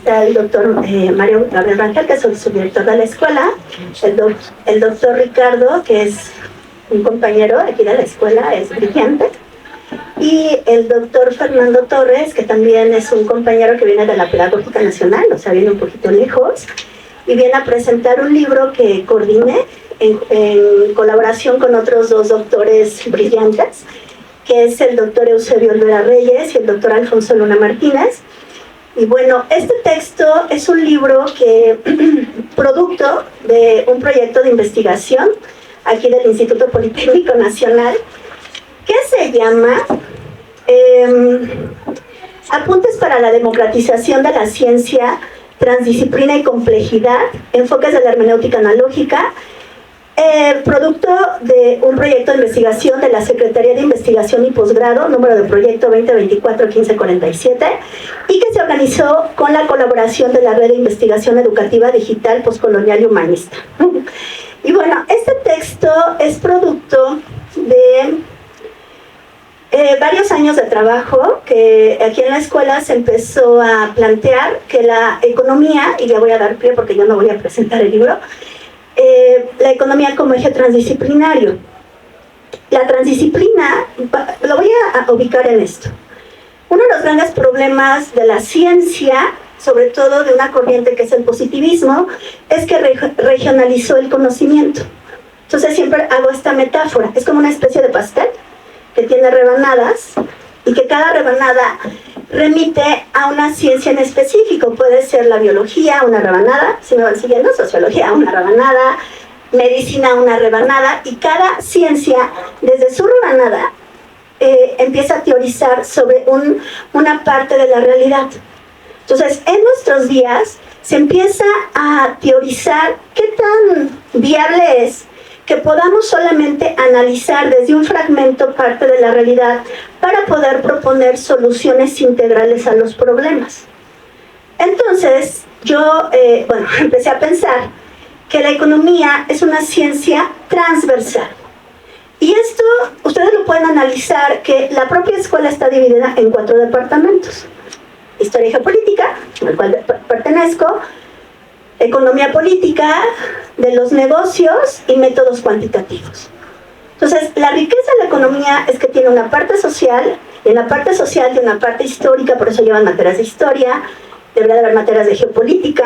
está el doctor Mario Gabriel Rangel, que es el subdirector de la escuela, el doctor Ricardo, que es un compañero aquí de la escuela, es brillante, y el doctor Fernando Torres, que también es un compañero que viene de la Pedagógica Nacional, o sea, viene un poquito lejos, y viene a presentar un libro que coordiné en colaboración con otros dos doctores brillantes, que es el doctor Eusebio Olvera Reyes y el doctor Alfonso Luna Martínez. Y bueno, este texto es un libro que producto de un proyecto de investigación aquí del Instituto Politécnico Nacional, que se llama Apuntes para la democratización de la ciencia, transdisciplina y complejidad, enfoques de la hermenéutica analógica, producto de un proyecto de investigación de la Secretaría de Investigación y Posgrado, número de proyecto 2024-1547, y que se organizó con la colaboración de la Red de Investigación Educativa Digital Postcolonial y Humanista. Y bueno, este texto es producto de varios años de trabajo que aquí en la escuela se empezó a plantear que la economía, y ya voy a dar pie porque yo no voy a presentar el libro, la economía como eje transdisciplinario. La transdisciplina, lo voy a ubicar en esto. Uno de los grandes problemas de la ciencia, sobre todo de una corriente que es el positivismo, es que regionalizó el conocimiento. Entonces siempre hago esta metáfora, es como una especie de pastel que tiene rebanadas y que cada rebanada remite a una ciencia en específico. Puede ser la biología, una rebanada, si me van siguiendo, sociología, una rebanada, medicina, una rebanada, y cada ciencia, desde su rebanada, empieza a teorizar sobre una parte de la realidad. Entonces, en nuestros días se empieza a teorizar qué tan viable es que podamos solamente analizar desde un fragmento parte de la realidad para poder proponer soluciones integrales a los problemas. Entonces, yo empecé a pensar que la economía es una ciencia transversal. Y esto, ustedes lo pueden analizar, que la propia escuela está dividida en 4 departamentos. Historia y geopolítica, al cual pertenezco, economía política, de los negocios y métodos cuantitativos. Entonces, la riqueza de la economía es que tiene una parte social, y en la parte social tiene una parte histórica, por eso llevan materias de historia, debería de haber materias de geopolítica,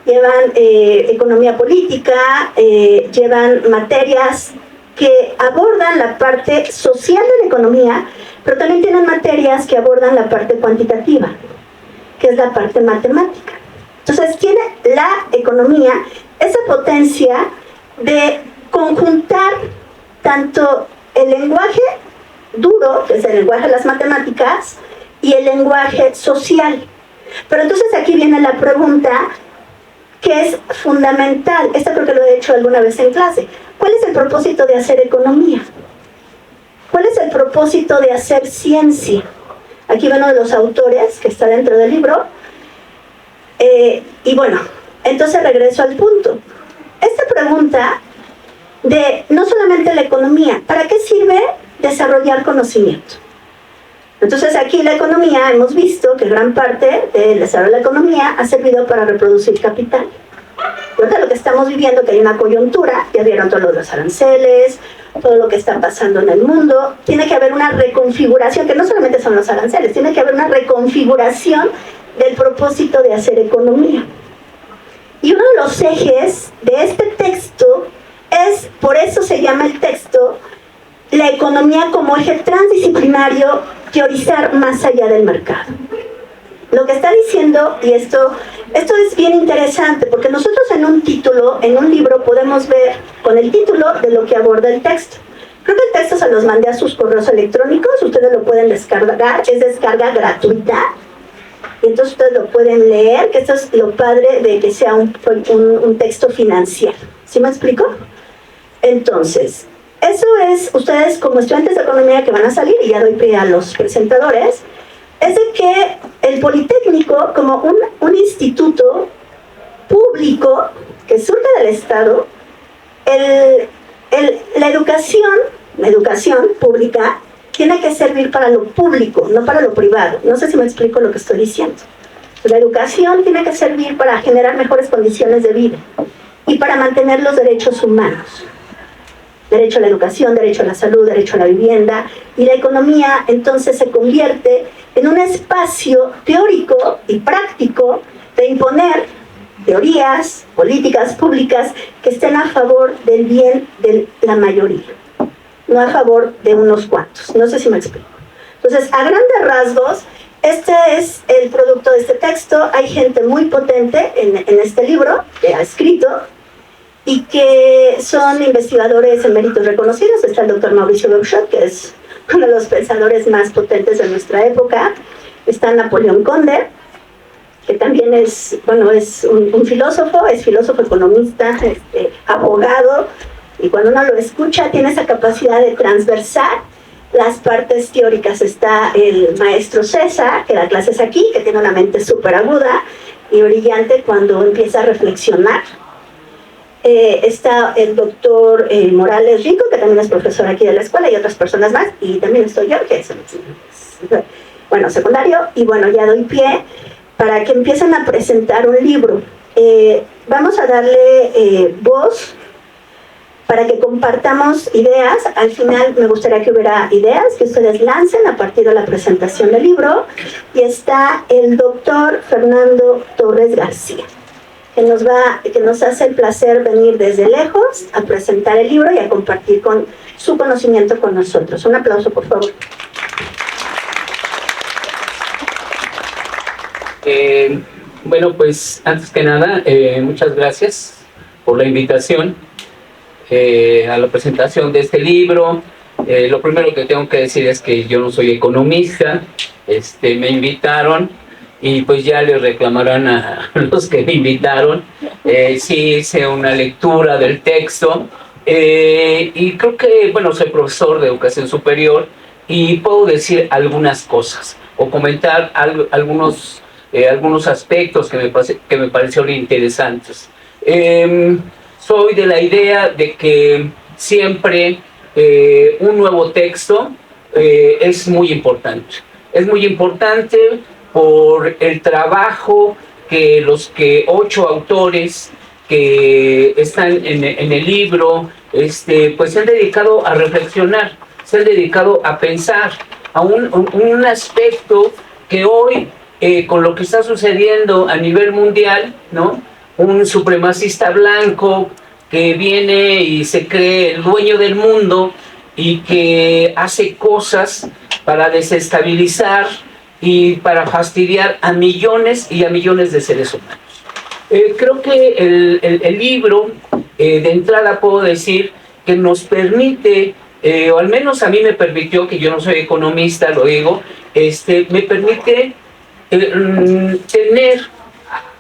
llevan economía política, llevan materias que abordan la parte social de la economía, pero también tienen materias que abordan la parte cuantitativa, que es la parte matemática. Entonces tiene la economía esa potencia de conjuntar tanto el lenguaje duro, que es el lenguaje de las matemáticas, y el lenguaje social. Pero entonces aquí viene la pregunta que es fundamental. Esto creo que lo he hecho alguna vez en clase. ¿Cuál es el propósito de hacer economía? ¿Cuál es el propósito de hacer ciencia? Aquí ven uno de los autores que está dentro del libro. Y bueno, entonces regreso al punto. Esta pregunta de no solamente la economía, ¿para qué sirve desarrollar conocimiento? Entonces aquí la economía, hemos visto que gran parte del desarrollo de la economía ha servido para reproducir capital. Ahorita lo que estamos viviendo, que hay una coyuntura, ya vieron todos los aranceles, todo lo que está pasando en el mundo, tiene que haber una reconfiguración, que no solamente son los aranceles, tiene que haber una reconfiguración del propósito de hacer economía. Y uno de los ejes de este texto es, por eso se llama el texto, la economía como eje transdisciplinario, teorizar más allá del mercado. Lo que está diciendo, y esto es bien interesante, porque nosotros en un título, en un libro, podemos ver con el título de lo que aborda el texto. Creo que el texto se los mandé a sus correos electrónicos, ustedes lo pueden descargar, es descarga gratuita, y entonces ustedes lo pueden leer, que esto es lo padre de que sea un texto financiero. ¿Sí me explico? Entonces, eso es, ustedes como estudiantes de economía que van a salir, y ya doy pie a los presentadores, es de que el Politécnico, como un instituto público que surge del Estado, la educación pública tiene que servir para lo público, no para lo privado. No sé si me explico lo que estoy diciendo. La educación tiene que servir para generar mejores condiciones de vida y para mantener los derechos humanos. Derecho a la educación, derecho a la salud, derecho a la vivienda, y la economía entonces se convierte en un espacio teórico y práctico de imponer teorías, políticas públicas que estén a favor del bien de la mayoría, no a favor de unos cuantos. No sé si me explico. Entonces, a grandes rasgos, este es el producto de este texto. Hay gente muy potente en este libro que ha escrito y que son investigadores eméritos reconocidos. Está el doctor Mauricio Beuchat, que es uno de los pensadores más potentes de nuestra época. Está Napoleón Conde, que también es, bueno, es un filósofo, es filósofo, economista, abogado, y cuando uno lo escucha tiene esa capacidad de transversar las partes teóricas. Está el maestro César, que da clases aquí, que tiene una mente súper aguda y brillante cuando empieza a reflexionar. Está el doctor Morales Rico, que también es profesor aquí de la escuela, y otras personas más, y también estoy yo, que es bueno, secundario, y bueno, ya doy pie para que empiecen a presentar un libro. Vamos a darle voz para que compartamos ideas. Al final me gustaría que hubiera ideas que ustedes lancen a partir de la presentación del libro. Y está el doctor Fernando Torres García, que nos hace el placer venir desde lejos a presentar el libro y a compartir con su conocimiento con nosotros. Un aplauso, por favor. Bueno, pues antes que nada, muchas gracias por la invitación a la presentación de este libro. Lo primero que tengo que decir es que yo no soy economista. Me invitaron y pues ya le reclamarán a los que me invitaron. Sí hice una lectura del texto y creo que, bueno, soy profesor de educación superior y puedo decir algunas cosas o comentar algunos aspectos que me parecieron interesantes. Soy de la idea de que siempre un nuevo texto es muy importante. Es muy importante por el trabajo que los 8 autores que están en el libro pues se han dedicado a reflexionar, se han dedicado a pensar a un aspecto que hoy, con lo que está sucediendo a nivel mundial, ¿no? Un supremacista blanco que viene y se cree el dueño del mundo y que hace cosas para desestabilizar y para fastidiar a millones y a millones de seres humanos. Creo que el libro, de entrada puedo decir que nos permite, o al menos a mí me permitió, que yo no soy economista, lo digo, me permite tener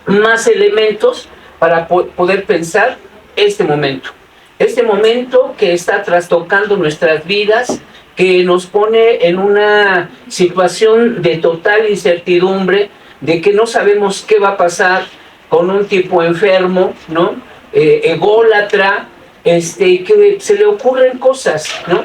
más elementos para poder pensar este momento que está trastocando nuestras vidas, que nos pone en una situación de total incertidumbre, de que no sabemos qué va a pasar con un tipo enfermo, ¿no? Ególatra, que se le ocurren cosas, ¿no?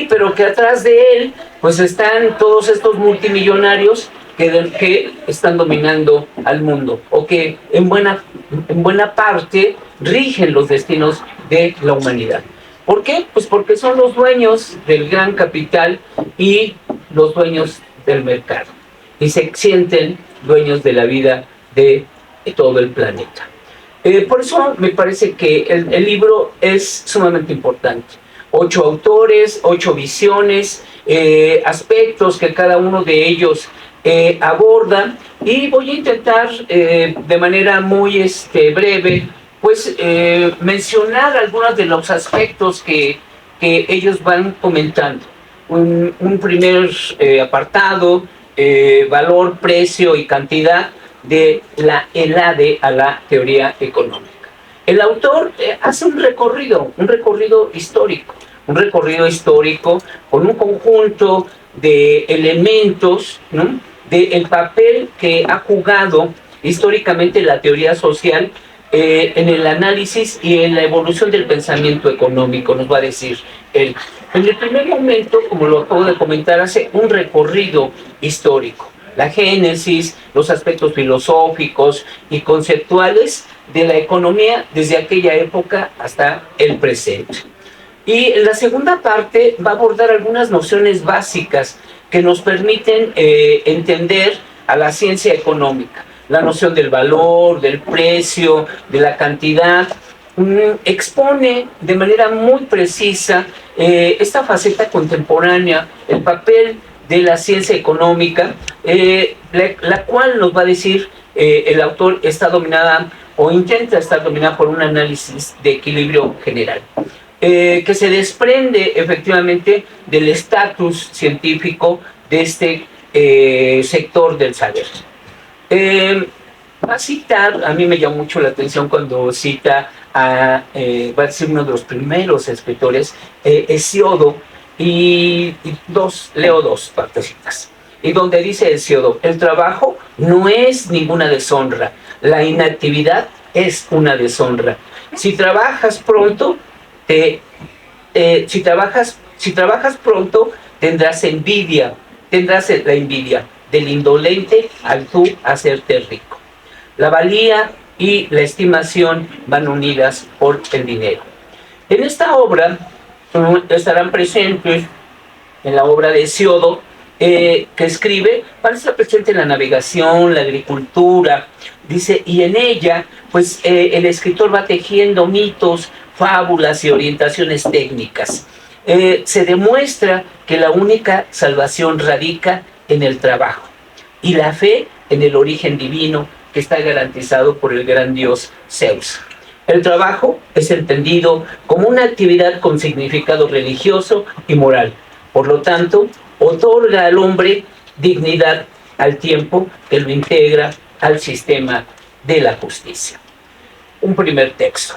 Pero que atrás de él pues están todos estos multimillonarios que están dominando al mundo, o que en buena parte rigen los destinos de la humanidad. ¿Por qué? Pues porque son los dueños del gran capital y los dueños del mercado, y se sienten dueños de la vida de todo el planeta. Por eso me parece que el libro es sumamente importante. 8 autores, 8 visiones, aspectos que cada uno de ellos aborda, y voy a intentar de manera muy breve pues mencionar algunos de los aspectos que ellos van comentando. Un primer apartado, valor, precio y cantidad de la ELADE a la teoría económica. El autor hace un recorrido histórico con un conjunto de elementos, ¿no? Del papel que ha jugado históricamente la teoría social en el análisis y en la evolución del pensamiento económico, nos va a decir él. En el primer momento, como lo acabo de comentar, hace un recorrido histórico. la génesis, los aspectos filosóficos y conceptuales de la economía desde aquella época hasta el presente. Y la segunda parte va a abordar algunas nociones básicas que nos permiten entender a la ciencia económica. La noción del valor, del precio, de la cantidad. Expone de manera muy precisa esta faceta contemporánea, el papel de la ciencia económica, la cual nos va a decir el autor está dominada o intenta estar dominada por un análisis de equilibrio general, que se desprende efectivamente del estatus científico de este sector del saber. Va a citar, a mí me llamó mucho la atención cuando cita va a ser uno de los primeros escritores, Hesiodo, y leo dos partecitas. Y donde dice Hesiodo, el trabajo no es ninguna deshonra, la inactividad es una deshonra. Si trabajas pronto, si trabajas pronto, tendrás la envidia del indolente al tú hacerte rico. La valía y la estimación van unidas por el dinero. En esta obra estarán presentes, en la obra de Hesiodo, que escribe, van a estar presentes la navegación, la agricultura, dice, y en ella, pues el escritor va tejiendo mitos, fábulas y orientaciones técnicas. Se demuestra que la única salvación radica en el trabajo y la fe en el origen divino que está garantizado por el gran dios Zeus. El trabajo es entendido como una actividad con significado religioso y moral. Por lo tanto, otorga al hombre dignidad al tiempo que lo integra al sistema de la justicia. Un primer texto.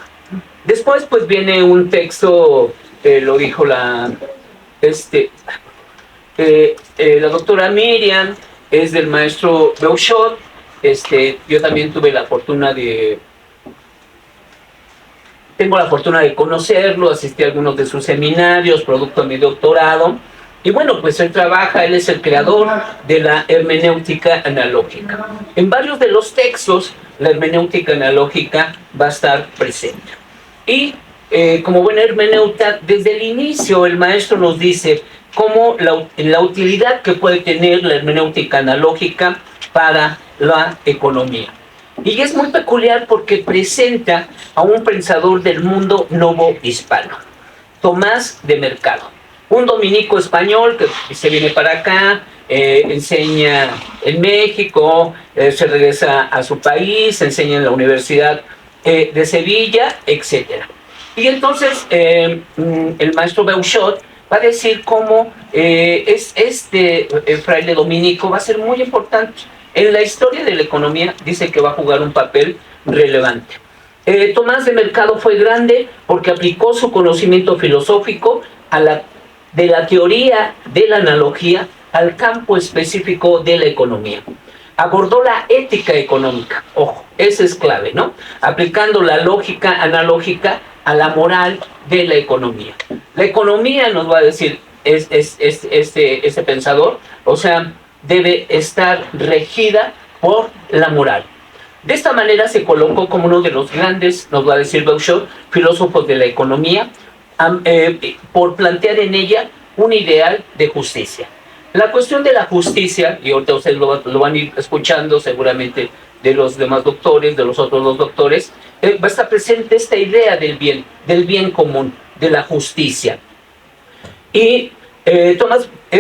Después, pues viene un texto, lo dijo la doctora Miriam, es del maestro Beuchot. Yo también tengo la fortuna de conocerlo, asistí a algunos de sus seminarios, producto de mi doctorado. Y bueno, pues él es el creador de la hermenéutica analógica. En varios de los textos, la hermenéutica analógica va a estar presente. Y como buena hermeneuta, desde el inicio el maestro nos dice cómo la utilidad que puede tener la hermenéutica analógica para la economía. Y es muy peculiar porque presenta a un pensador del mundo novohispano, Tomás de Mercado, un dominico español que se viene para acá, enseña en México, se regresa a su país, enseña en la Universidad de Sevilla, etc. Y entonces el maestro Beuchot va a decir cómo este fraile dominico va a ser muy importante en la historia de la economía. Dice que va a jugar un papel relevante. Tomás de Mercado fue grande porque aplicó su conocimiento filosófico de la teoría de la analogía al campo específico de la economía. Abordó la ética económica, ojo, esa es clave, ¿no? Aplicando la lógica analógica a la moral de la economía. La economía, nos va a decir este pensador, o sea, debe estar regida por la moral. De esta manera se colocó como uno de los grandes, nos va a decir Beuchot, filósofos de la economía, por plantear en ella un ideal de justicia. La cuestión de la justicia, y ahorita ustedes lo van a ir escuchando seguramente de los demás doctores, de los otros dos doctores, va a estar presente esta idea del bien común, de la justicia. Y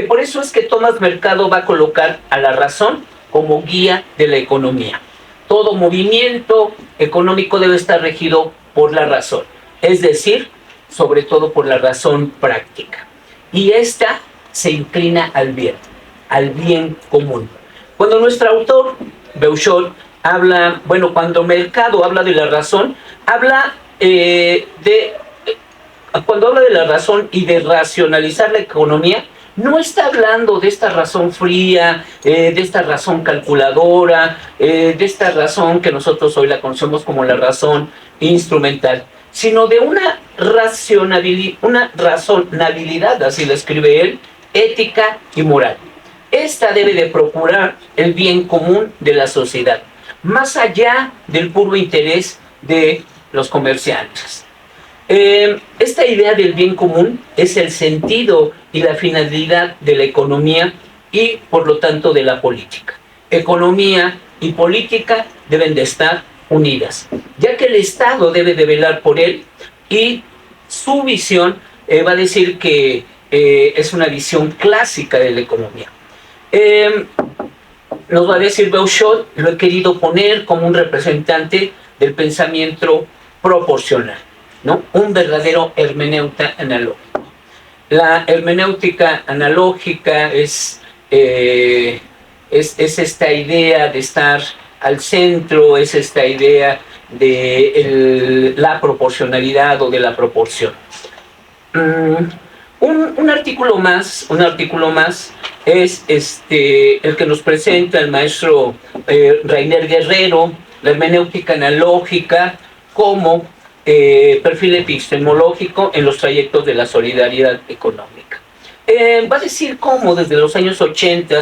por eso es que Tomás Mercado va a colocar a la razón como guía de la economía. Todo movimiento económico debe estar regido por la razón, es decir, sobre todo por la razón práctica. Y esta se inclina al bien común. Cuando nuestro autor, Beuchot, cuando Mercado habla de la razón, cuando habla de la razón y de racionalizar la economía, no está hablando de esta razón fría, de esta razón calculadora, de esta razón que nosotros hoy la conocemos como la razón instrumental, sino de una razonabilidad, así lo escribe él, ética y moral. Esta debe de procurar el bien común de la sociedad, más allá del puro interés de los comerciantes. Esta idea del bien común es el sentido y la finalidad de la economía y, por lo tanto, de la política. Economía y política deben de estar unidas, ya que el Estado debe de velar por él, y su visión va a decir que es una visión clásica de la economía. Nos va a decir Beuchot, lo he querido poner como un representante del pensamiento proporcional, ¿no? Un verdadero hermeneuta analógico. La hermenéutica analógica es esta idea de estar al centro, es esta idea de la proporcionalidad o de la proporción. Un artículo más es el que nos presenta el maestro Rainer Guerrero, la hermenéutica analógica como perfil epistemológico en los trayectos de la solidaridad económica. Va a decir cómo desde los años 80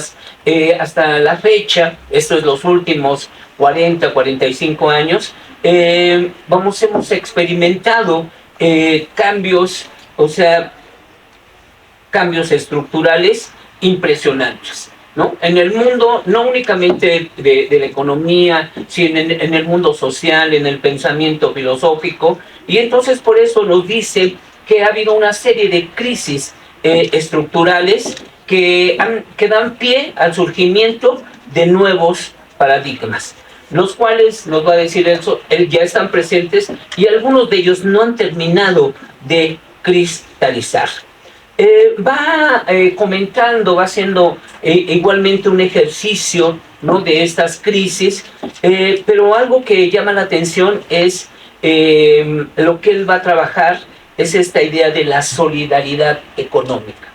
hasta la fecha, estos los últimos 40, 45 años, hemos experimentado cambios, o sea, cambios estructurales impresionantes, ¿no? En el mundo, no únicamente de la economía, sino en el mundo social, en el pensamiento filosófico, y entonces por eso nos dice que ha habido una serie de crisis estructurales que dan pie al surgimiento de nuevos paradigmas, los cuales, nos va a decir eso, ya están presentes y algunos de ellos no han terminado de cristalizar. Va comentando, va haciendo igualmente un ejercicio, ¿no?, de estas crisis, pero algo que llama la atención es lo que él va a trabajar, es esta idea de la solidaridad económica.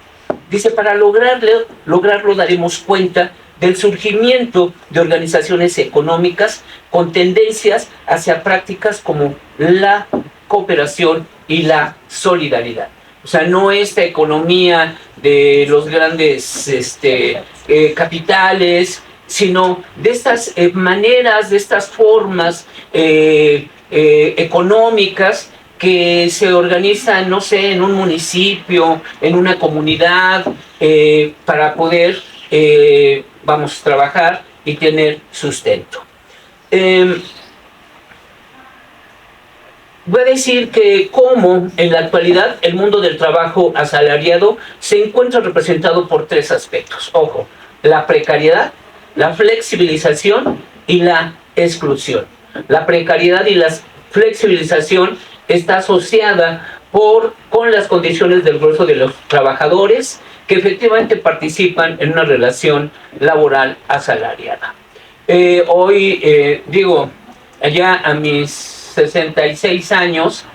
Dice, para lograrlo daremos cuenta del surgimiento de organizaciones económicas con tendencias hacia prácticas como la cooperación y la solidaridad. O sea, no esta economía de los grandes capitales, sino de estas maneras, de estas formas económicas que se organizan, no sé, en un municipio, en una comunidad, para poder, trabajar y tener sustento. Voy a decir que como en la actualidad el mundo del trabajo asalariado se encuentra representado por tres aspectos. Ojo, la precariedad, la flexibilización y la exclusión. La precariedad y la flexibilización está asociada con las condiciones del grueso de los trabajadores que efectivamente participan en una relación laboral asalariada. Allá a mis 66 años,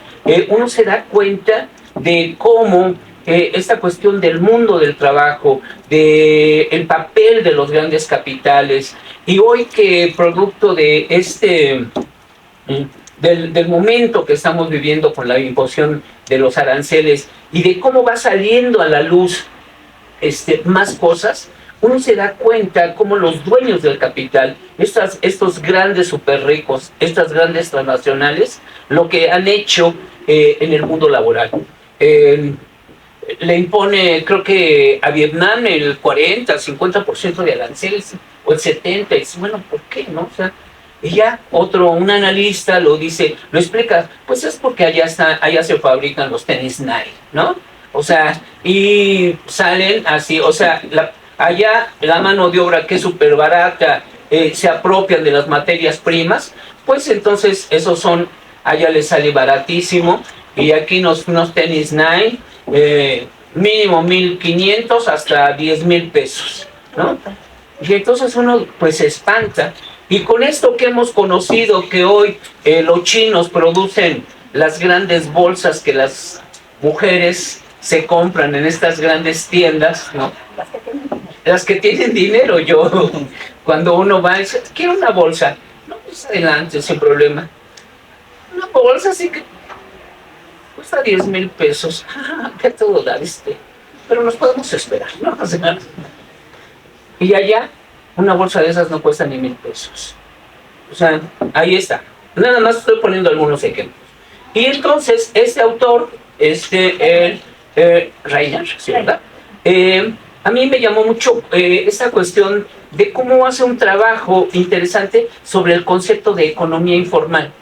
uno se da cuenta de cómo esta cuestión del mundo del trabajo, del papel de los grandes capitales, y hoy que producto de del momento que estamos viviendo con la imposición de los aranceles y de cómo va saliendo a la luz más cosas, uno se da cuenta cómo los dueños del capital, estos grandes super ricos, estas grandes transnacionales, lo que han hecho en el mundo laboral. Le impone, creo que a Vietnam el 40, 50% de aranceles, o el 70%, y dice, bueno, ¿por qué? ¿No? O sea, y ya un analista lo explica, pues es porque allá se fabrican los tenis Nike, ¿no? O sea, y salen así, o sea, allá la mano de obra que es súper barata, se apropian de las materias primas, pues entonces allá les sale baratísimo, y aquí unos tenis Nike, mínimo 1,500 hasta 10,000 pesos, ¿no? Y entonces uno pues se espanta. Y con esto que hemos conocido, que hoy los chinos producen las grandes bolsas que las mujeres se compran en estas grandes tiendas, ¿no? Las que tienen dinero. Cuando uno va y dice, quiero una bolsa, no, pues adelante, sin problema. Una bolsa así que cuesta 10,000 pesos, que todo da, pero nos podemos esperar, ¿no? O sea, Y allá, una bolsa de esas no cuesta ni 1,000 pesos. O sea, ahí está. Nada más estoy poniendo algunos ejemplos. Y entonces, este autor, Reiner, ¿sí, verdad? A mí me llamó mucho esta cuestión de cómo hace un trabajo interesante sobre el concepto de economía informal.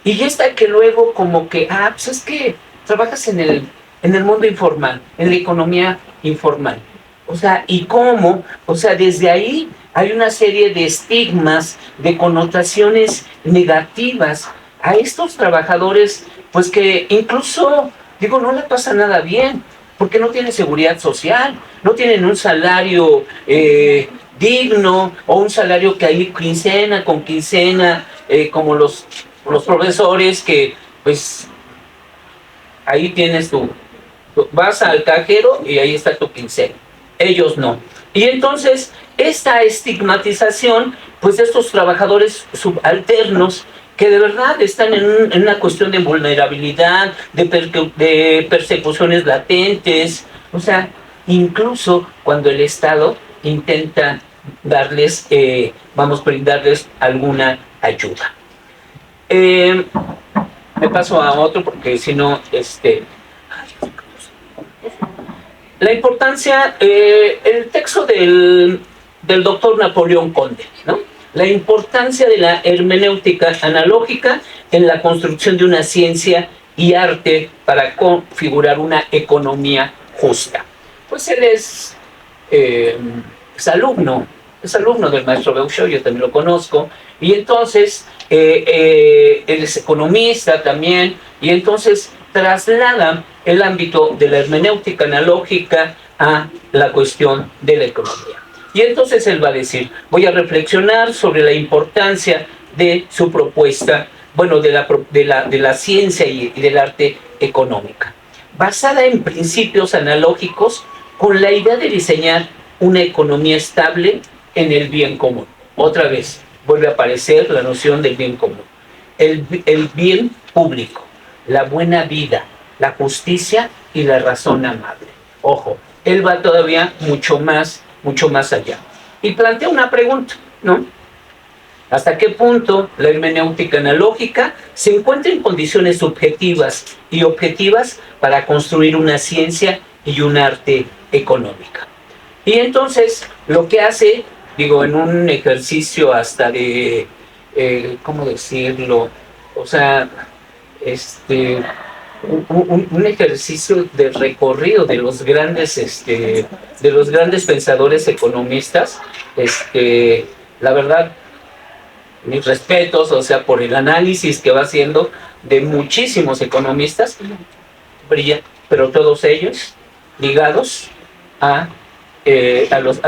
Y esta que luego como que, pues es que trabajas en el mundo informal, en la economía informal. O sea, ¿y cómo? O sea, desde ahí hay una serie de estigmas, de connotaciones negativas a estos trabajadores, pues que incluso, digo, no le pasa nada bien, porque no tienen seguridad social, no tienen un salario digno, o un salario que hay quincena con quincena, como los profesores que, pues, ahí tienes vas al cajero y ahí está tu quincena. Ellos no. Y entonces, esta estigmatización, pues, de estos trabajadores subalternos, que de verdad están en una cuestión de vulnerabilidad, de persecuciones latentes, o sea, incluso cuando el Estado intenta darles, brindarles alguna ayuda. Me paso a otro porque si no, la importancia, el texto del doctor Napoleón Conde, ¿no? La importancia de la hermenéutica analógica en la construcción de una ciencia y arte para configurar una economía justa. Pues él es alumno del maestro Beuchot, yo también lo conozco, y entonces él es economista también, y entonces traslada el ámbito de la hermenéutica analógica a la cuestión de la economía. Y entonces él va a decir, voy a reflexionar sobre la importancia de su propuesta, bueno, de la ciencia y del arte económica, basada en principios analógicos con la idea de diseñar una economía estable en el bien común. Otra vez, vuelve a aparecer la noción del bien común. El bien público, la buena vida, la justicia y la razón amable. Ojo, él va todavía mucho más allá. Y plantea una pregunta, ¿no? ¿Hasta qué punto la hermenéutica analógica se encuentra en condiciones subjetivas y objetivas para construir una ciencia y un arte económica? Y entonces, lo que hace, digo, en un ejercicio hasta de, ¿cómo decirlo? O sea, un ejercicio de recorrido de los grandes pensadores economistas, la verdad, mis respetos, o sea, por el análisis que va haciendo de muchísimos economistas, brilla, pero todos ellos ligados al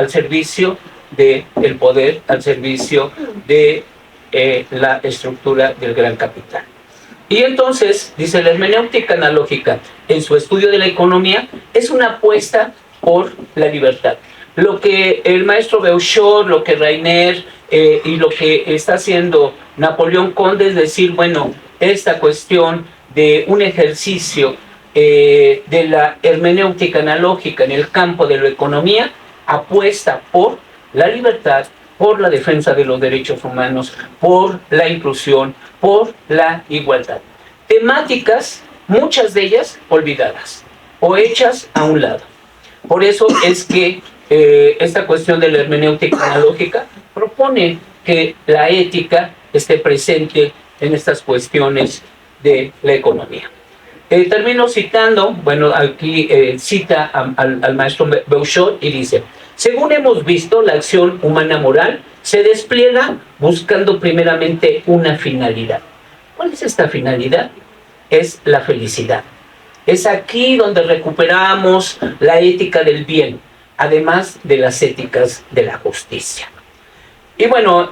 servicio del poder, al servicio de la estructura del gran capital. Y entonces, dice, la hermenéutica analógica en su estudio de la economía es una apuesta por la libertad. Lo que el maestro Beuchot, lo que Reiner y lo que está haciendo Napoleón Conde es decir, bueno, esta cuestión de un ejercicio de la hermenéutica analógica en el campo de la economía apuesta por la libertad, por la defensa de los derechos humanos, por la inclusión, por la igualdad. Temáticas, muchas de ellas olvidadas o hechas a un lado. Por eso es que esta cuestión de la hermenéutica analógica propone que la ética esté presente en estas cuestiones de la economía. Termino citando, bueno, aquí cita al maestro Beuchot y dice: según hemos visto, la acción humana moral se despliega buscando primeramente una finalidad. ¿Cuál es esta finalidad? Es la felicidad. Es aquí donde recuperamos la ética del bien, además de las éticas de la justicia. Y bueno,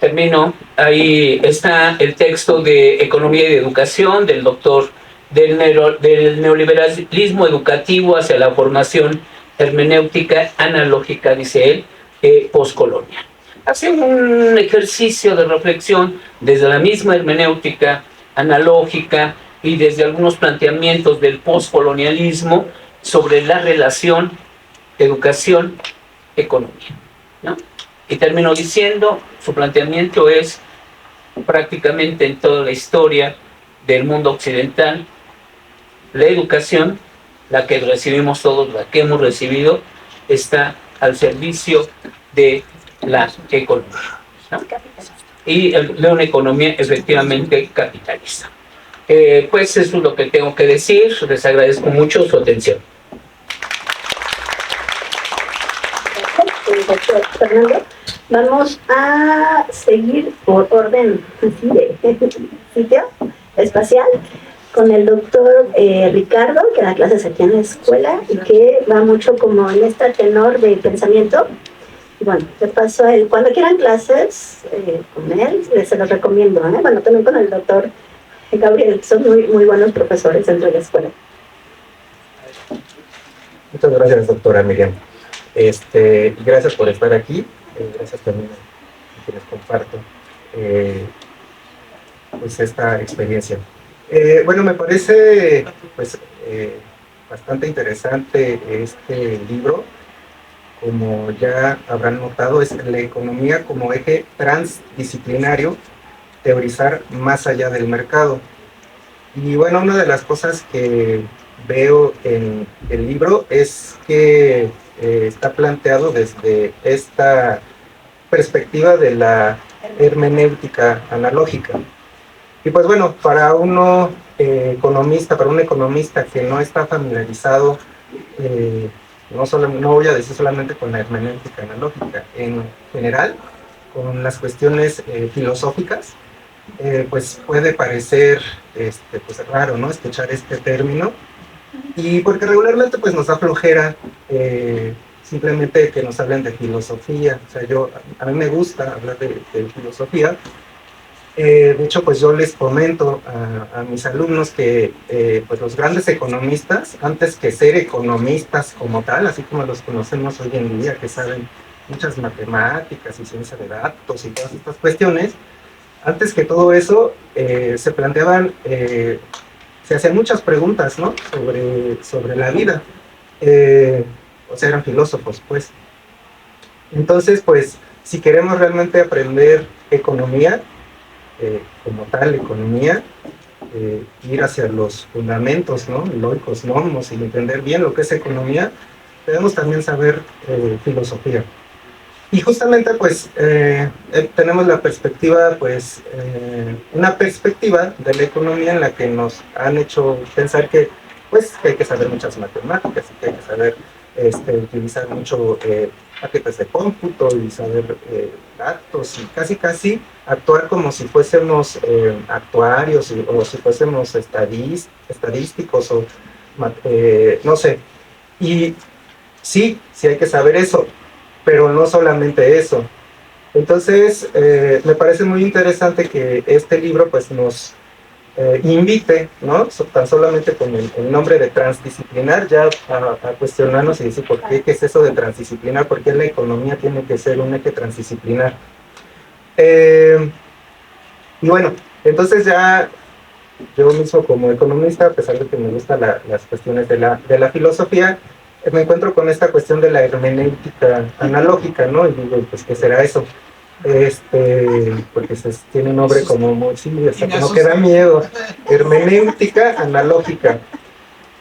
termino. Ahí está el texto de Economía y Educación del doctor del neoliberalismo educativo hacia la formación hermenéutica analógica, dice él, postcolonial. Hace un ejercicio de reflexión desde la misma hermenéutica analógica y desde algunos planteamientos del postcolonialismo sobre la relación educación, economía, ¿no? Y termino diciendo, su planteamiento es prácticamente en toda la historia del mundo occidental, la educación, la que recibimos todos, la que hemos recibido, está al servicio de la economía, ¿no? Y de una economía efectivamente capitalista. Pues eso es lo que tengo que decir. Les agradezco mucho su atención. Doctor Fernando, vamos a seguir por orden así de sitio espacial con el doctor Ricardo, que da clases aquí en la escuela y que va mucho como en este tenor de pensamiento. Y bueno, de paso a él, cuando quieran clases con él, se los recomiendo. Bueno, también con el doctor Gabriel, son muy buenos profesores dentro de la escuela. Muchas gracias, doctora Miriam. Gracias por estar aquí. Gracias también a quienes comparto pues esta experiencia. Bueno, me parece pues bastante interesante este libro. Como ya habrán notado, es la economía como eje transdisciplinario, teorizar más allá del mercado. Y bueno, una de las cosas que veo en el libro es que está planteado desde esta perspectiva de la hermenéutica analógica. Y pues bueno, para un economista que no está familiarizado, no voy a decir solamente con la hermenéutica analógica, en general, con las cuestiones filosóficas, pues puede parecer pues raro, ¿no?, escuchar este término, y porque regularmente pues nos da flojera simplemente que nos hablen de filosofía. O sea, a mí me gusta hablar de filosofía. De hecho, pues yo les comento a mis alumnos que pues los grandes economistas, antes que ser economistas como tal, así como los conocemos hoy en día, que saben muchas matemáticas y ciencia de datos y todas estas cuestiones, antes que todo eso se planteaban, se hacían muchas preguntas, ¿no?, sobre la vida. O sea, eran filósofos, pues. Entonces, pues, si queremos realmente aprender economía, como tal, economía, ir hacia los fundamentos, ¿no?, loicos, nomos, y entender bien lo que es economía, debemos también saber filosofía. Y justamente, pues, tenemos la perspectiva, pues, una perspectiva de la economía en la que nos han hecho pensar que, pues, que hay que saber muchas matemáticas y que hay que saber utilizar mucho paquetes de cómputo y saber datos y casi actuar como si fuésemos actuarios o si fuésemos estadísticos o no sé. Y sí hay que saber eso, pero no solamente eso. Entonces, me parece muy interesante que este libro pues nos invite, ¿no?, tan solamente con el nombre de transdisciplinar, ya a cuestionarnos y decir, ¿qué es eso de transdisciplinar? ¿Por qué la economía tiene que ser un eje transdisciplinar? Y bueno, entonces ya yo mismo como economista, a pesar de que me gustan las cuestiones de la filosofía, me encuentro con esta cuestión de la hermenéutica analógica, ¿no? Y digo, pues, ¿qué será eso? Porque tiene un nombre como muy, sí, hasta como que da miedo. Hermenéutica analógica.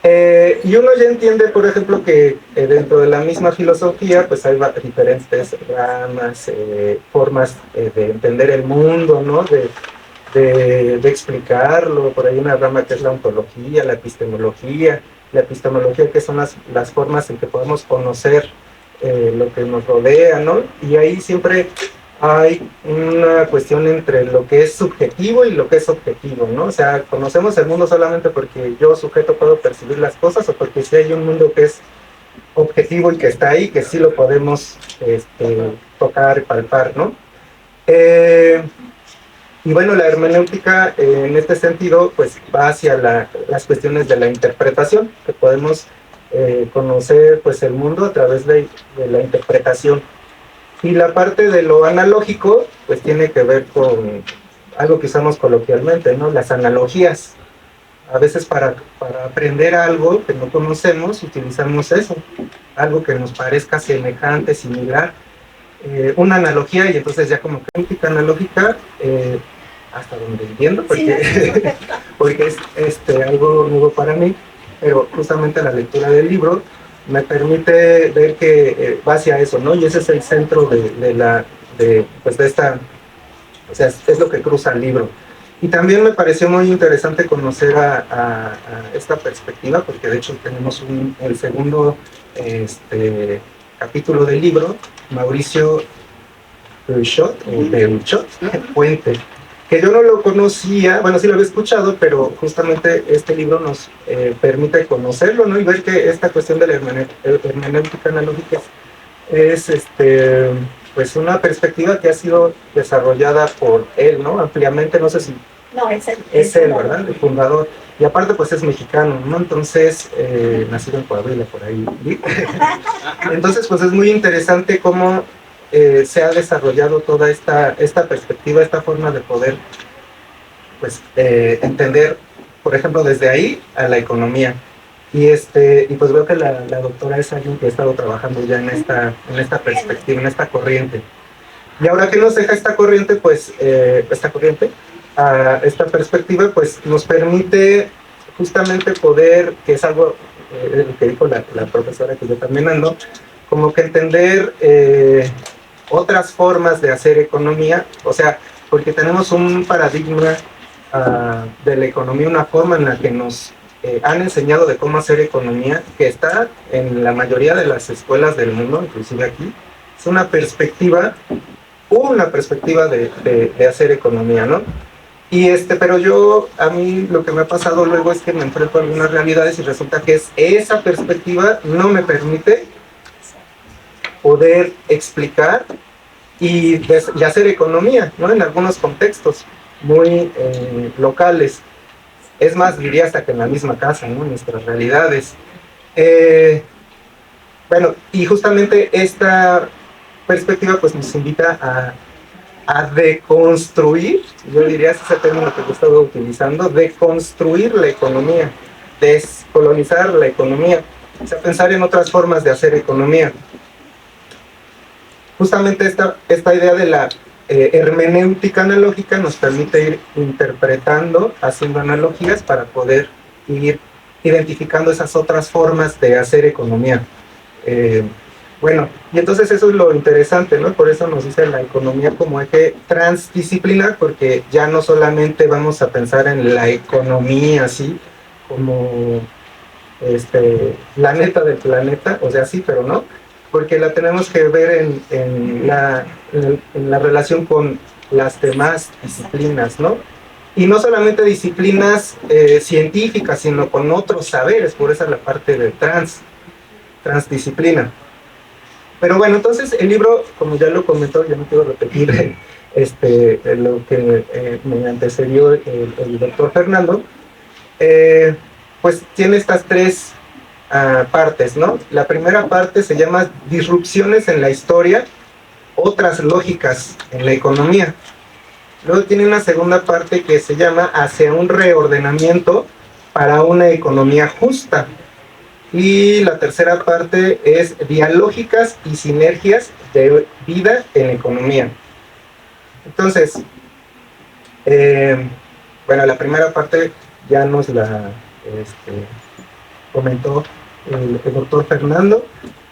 Y uno ya entiende, por ejemplo, que dentro de la misma filosofía, pues hay diferentes ramas, formas de entender el mundo, ¿no?, de explicarlo. Por ahí una rama que es la ontología, la epistemología, que son las formas en que podemos conocer lo que nos rodea, ¿no? Y ahí siempre hay una cuestión entre lo que es subjetivo y lo que es objetivo, ¿no? O sea, conocemos el mundo solamente porque yo, sujeto, puedo percibir las cosas, o porque sí hay un mundo que es objetivo y que está ahí, que sí lo podemos tocar, palpar, ¿no? Y bueno, la hermenéutica en este sentido pues va hacia las cuestiones de la interpretación, que podemos conocer pues el mundo a través de la interpretación. Y la parte de lo analógico pues tiene que ver con algo que usamos coloquialmente, ¿no?, las analogías. a veces para aprender algo que no conocemos, utilizamos eso, algo que nos parezca semejante, similar, una analogía, y entonces ya como crítica analógica, hasta donde entiendo, porque, porque es algo nuevo para mí, pero justamente la lectura del libro me permite ver que va hacia eso, ¿no? Y ese es el centro de esta, o sea, es lo que cruza el libro. Y también me pareció muy interesante conocer a esta perspectiva, porque de hecho tenemos el segundo capítulo del libro, Mauricio Beuchot, Puente, que yo no lo conocía, bueno, sí lo había escuchado, pero justamente este libro nos permite conocerlo, ¿no? Y ver que esta cuestión de la hermenéutica analógica es pues una perspectiva que ha sido desarrollada por él, ¿no? Ampliamente, no sé si... No, es él. Es él, ¿verdad? El fundador. Y aparte, pues es mexicano, ¿no? Entonces, nacido en Coahuila, por ahí. Entonces, pues es muy interesante cómo se ha desarrollado toda esta perspectiva, esta forma de poder, pues, entender, por ejemplo, desde ahí a la economía. Y pues veo que la doctora es alguien que ha estado trabajando ya en esta perspectiva, en esta corriente. Y ahora que nos deja esta corriente, pues, esta perspectiva, pues nos permite justamente poder, que es algo que dijo la profesora que yo también ando, como que entender otras formas de hacer economía, o sea, porque tenemos un paradigma de la economía, una forma en la que nos han enseñado de cómo hacer economía, que está en la mayoría de las escuelas del mundo, inclusive aquí. Es una perspectiva de hacer economía, ¿no? Y pero a mí lo que me ha pasado luego es que me enfrento a algunas realidades y resulta que esa perspectiva no me permite poder explicar y hacer economía, ¿no? En algunos contextos muy locales. Es más, diría hasta que en la misma casa, ¿no? Nuestras realidades. Bueno, y justamente esta perspectiva pues nos invita a deconstruir, yo diría, ese es el término que yo he estado utilizando, deconstruir la economía, descolonizar la economía, o sea, pensar en otras formas de hacer economía. Justamente esta idea de la hermenéutica analógica nos permite ir interpretando, haciendo analogías para poder ir identificando esas otras formas de hacer economía. Bueno, y entonces eso es lo interesante, ¿no? Por eso nos dice la economía como eje transdisciplinar, porque ya no solamente vamos a pensar en la economía así, como la neta del planeta, o sea, sí, pero no, porque la tenemos que ver en la relación con las demás disciplinas, ¿no? Y no solamente disciplinas científicas, sino con otros saberes, por eso es la parte de transdisciplina. Pero bueno, entonces el libro, como ya lo comentó, yo no quiero repetir lo que me antecedió el doctor Fernando, pues tiene estas tres partes, ¿no? La primera parte se llama Disrupciones en la historia, otras lógicas en la economía. Luego tiene una segunda parte que se llama Hacia un reordenamiento para una economía justa. Y la tercera parte es Dialógicas y sinergias de vida en economía. Entonces, bueno, la primera parte ya nos la comentó el doctor Fernando.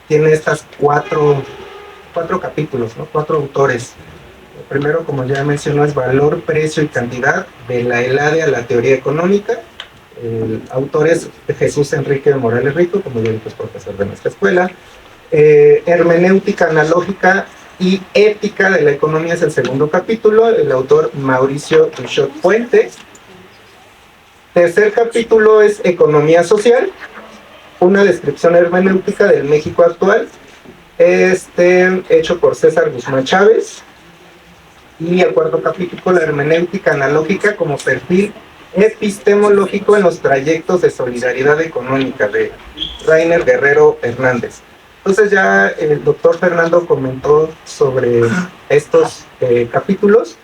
Tiene estas cuatro capítulos, ¿no? 4 autores. El primero, como ya mencionó, es Valor, Precio y Cantidad, de la ELADE a la teoría económica. El autor es Jesús Enrique Morales Rico, como ya dije, es profesor de nuestra escuela. Hermenéutica analógica y ética de la economía es el segundo capítulo, el autor Mauricio Beuchot Puente. Tercer capítulo es Economía Social, una descripción hermenéutica del México actual, hecho por César Guzmán Chávez. Y el cuarto capítulo, la hermenéutica analógica como perfil epistemológico en los trayectos de solidaridad económica, de Rainer Guerrero Hernández. Entonces ya el doctor Fernando comentó sobre estos capítulos.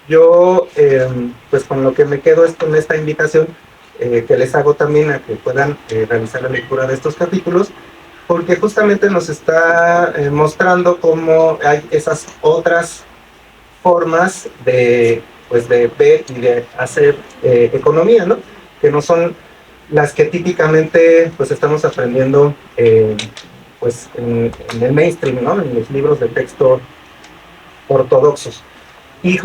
Yo, pues con lo que me quedo es con esta invitación que les hago también a que puedan realizar la lectura de estos capítulos, porque justamente nos está mostrando cómo hay esas otras formas de, pues, de ver y de hacer economía, ¿no? Que no son las que típicamente pues estamos aprendiendo pues en el mainstream, ¿no? En los libros de texto ortodoxos. Y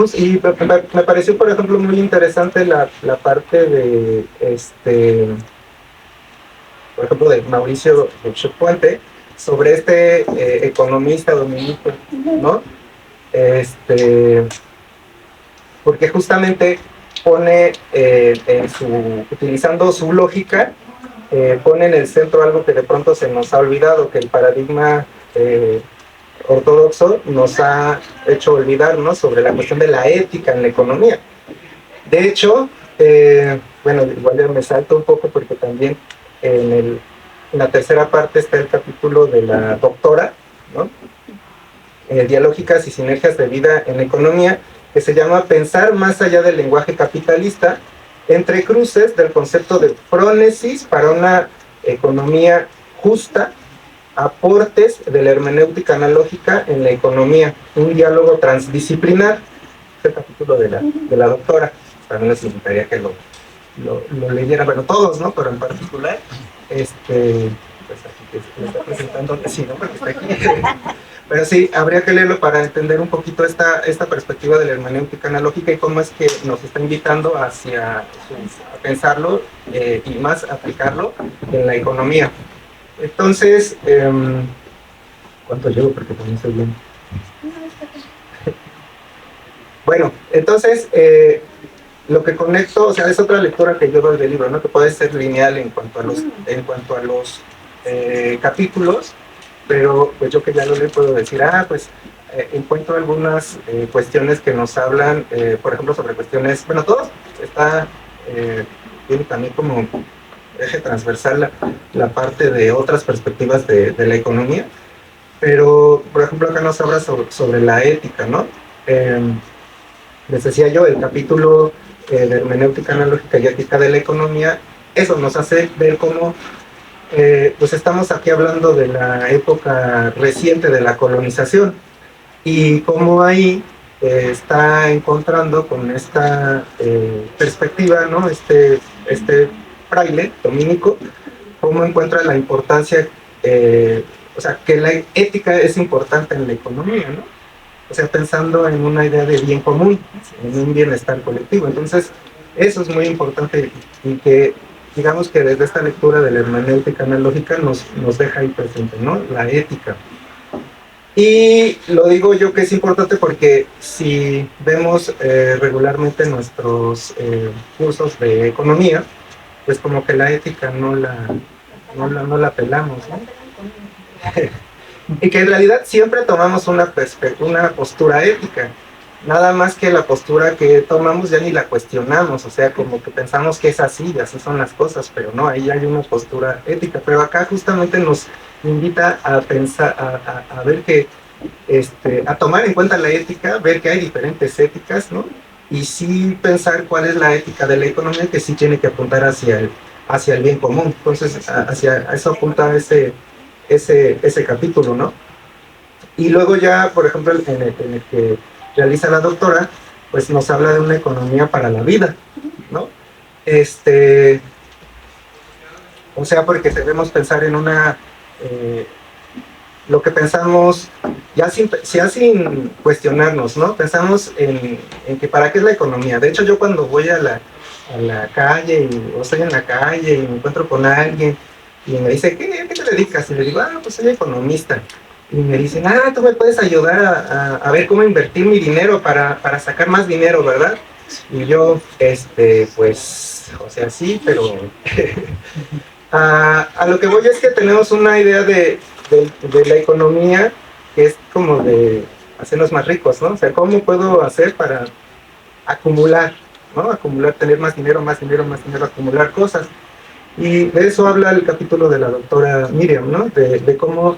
me pareció, por ejemplo, muy interesante la parte de, por ejemplo, de Mauricio Puente, sobre este economista dominico, ¿no? Porque justamente pone, utilizando su lógica, pone en el centro algo que de pronto se nos ha olvidado, que el paradigma ortodoxo nos ha hecho olvidar, ¿no? Sobre la cuestión de la ética en la economía. De hecho, bueno, igual ya me salto un poco porque también en la tercera parte está el capítulo de la doctora, ¿no? Dialógicas y sinergias de vida en la economía, que se llama Pensar más allá del lenguaje capitalista, entre cruces del concepto de frónesis para una economía justa, aportes de la hermenéutica analógica en la economía, un diálogo transdisciplinar. Este capítulo de la doctora, también les invitaría que lo leyeran, bueno, todos, ¿no? Pero en particular, pues aquí que se está presentando, sí, ¿no? Porque está aquí. Pero sí, habría que leerlo para entender un poquito esta perspectiva de la hermenéutica analógica y cómo es que nos está invitando a pensarlo y más aplicarlo en la economía. Entonces, ¿cuánto llevo? Porque también soy bien. Bueno, entonces, lo que conecto, o sea, es otra lectura que yo doy del libro, ¿no? Que puede ser lineal en cuanto a los capítulos, pero pues yo que ya lo leí puedo decir, pues encuentro algunas cuestiones que nos hablan, por ejemplo, sobre cuestiones, bueno, todo está, tiene también como eje transversal la parte de otras perspectivas de la economía, pero, por ejemplo, acá nos habla sobre la ética, ¿no? Les decía yo, el capítulo de hermenéutica analógica y ética de la economía, eso nos hace ver cómo pues estamos aquí hablando de la época reciente de la colonización y cómo ahí está encontrando con esta perspectiva, ¿no? Este fraile dominico, cómo encuentra la importancia, o sea, que la ética es importante en la economía, ¿no? O sea, pensando en una idea de bien común, en un bienestar colectivo. Entonces, eso es muy importante y que, digamos que desde esta lectura de la hermenéutica analógica nos deja ahí presente, ¿no? La ética. Y lo digo yo que es importante porque si vemos regularmente nuestros cursos de economía, pues como que la ética no la pelamos, ¿no? Y que en realidad siempre tomamos una postura ética, nada más que la postura que tomamos ya ni la cuestionamos, o sea, como que pensamos que es así y así son las cosas, pero no, ahí hay una postura ética. Pero acá justamente nos invita a pensar, a ver que, a tomar en cuenta la ética, ver que hay diferentes éticas, ¿no? Y sí pensar cuál es la ética de la economía, que sí tiene que apuntar hacia el bien común. Entonces, hacia eso apunta ese capítulo, ¿no? Y luego ya, por ejemplo, en el que realiza la doctora, pues nos habla de una economía para la vida, ¿no? O sea, porque debemos pensar en una, lo que pensamos, ya sin cuestionarnos, ¿no? Pensamos en que para qué es la economía. De hecho, yo cuando voy a la calle, o estoy en la calle y me encuentro con alguien, y me dice, ¿qué te dedicas? Y le digo, pues soy economista. Y me dicen, tú me puedes ayudar a ver cómo invertir mi dinero para sacar más dinero, ¿verdad? Y yo, pues, o sea, sí, pero a lo que voy es que tenemos una idea de la economía que es como de hacernos más ricos, ¿no? O sea, ¿cómo puedo hacer para acumular, ¿no? Acumular, tener más dinero, acumular cosas. Y de eso habla el capítulo de la doctora Miriam, ¿no? De cómo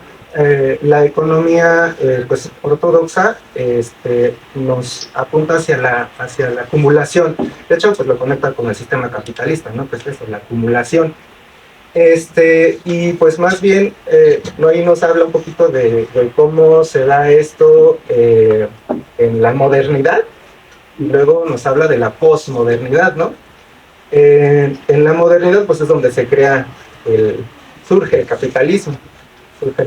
la economía pues, ortodoxa nos apunta hacia la acumulación. De hecho, pues lo conecta con el sistema capitalista, ¿no? Pues eso, la acumulación. Y pues más bien, ahí nos habla un poquito de cómo se da esto en la modernidad, y luego nos habla de la posmodernidad, ¿no? En la modernidad, pues es donde se crea, surge el capitalismo, surge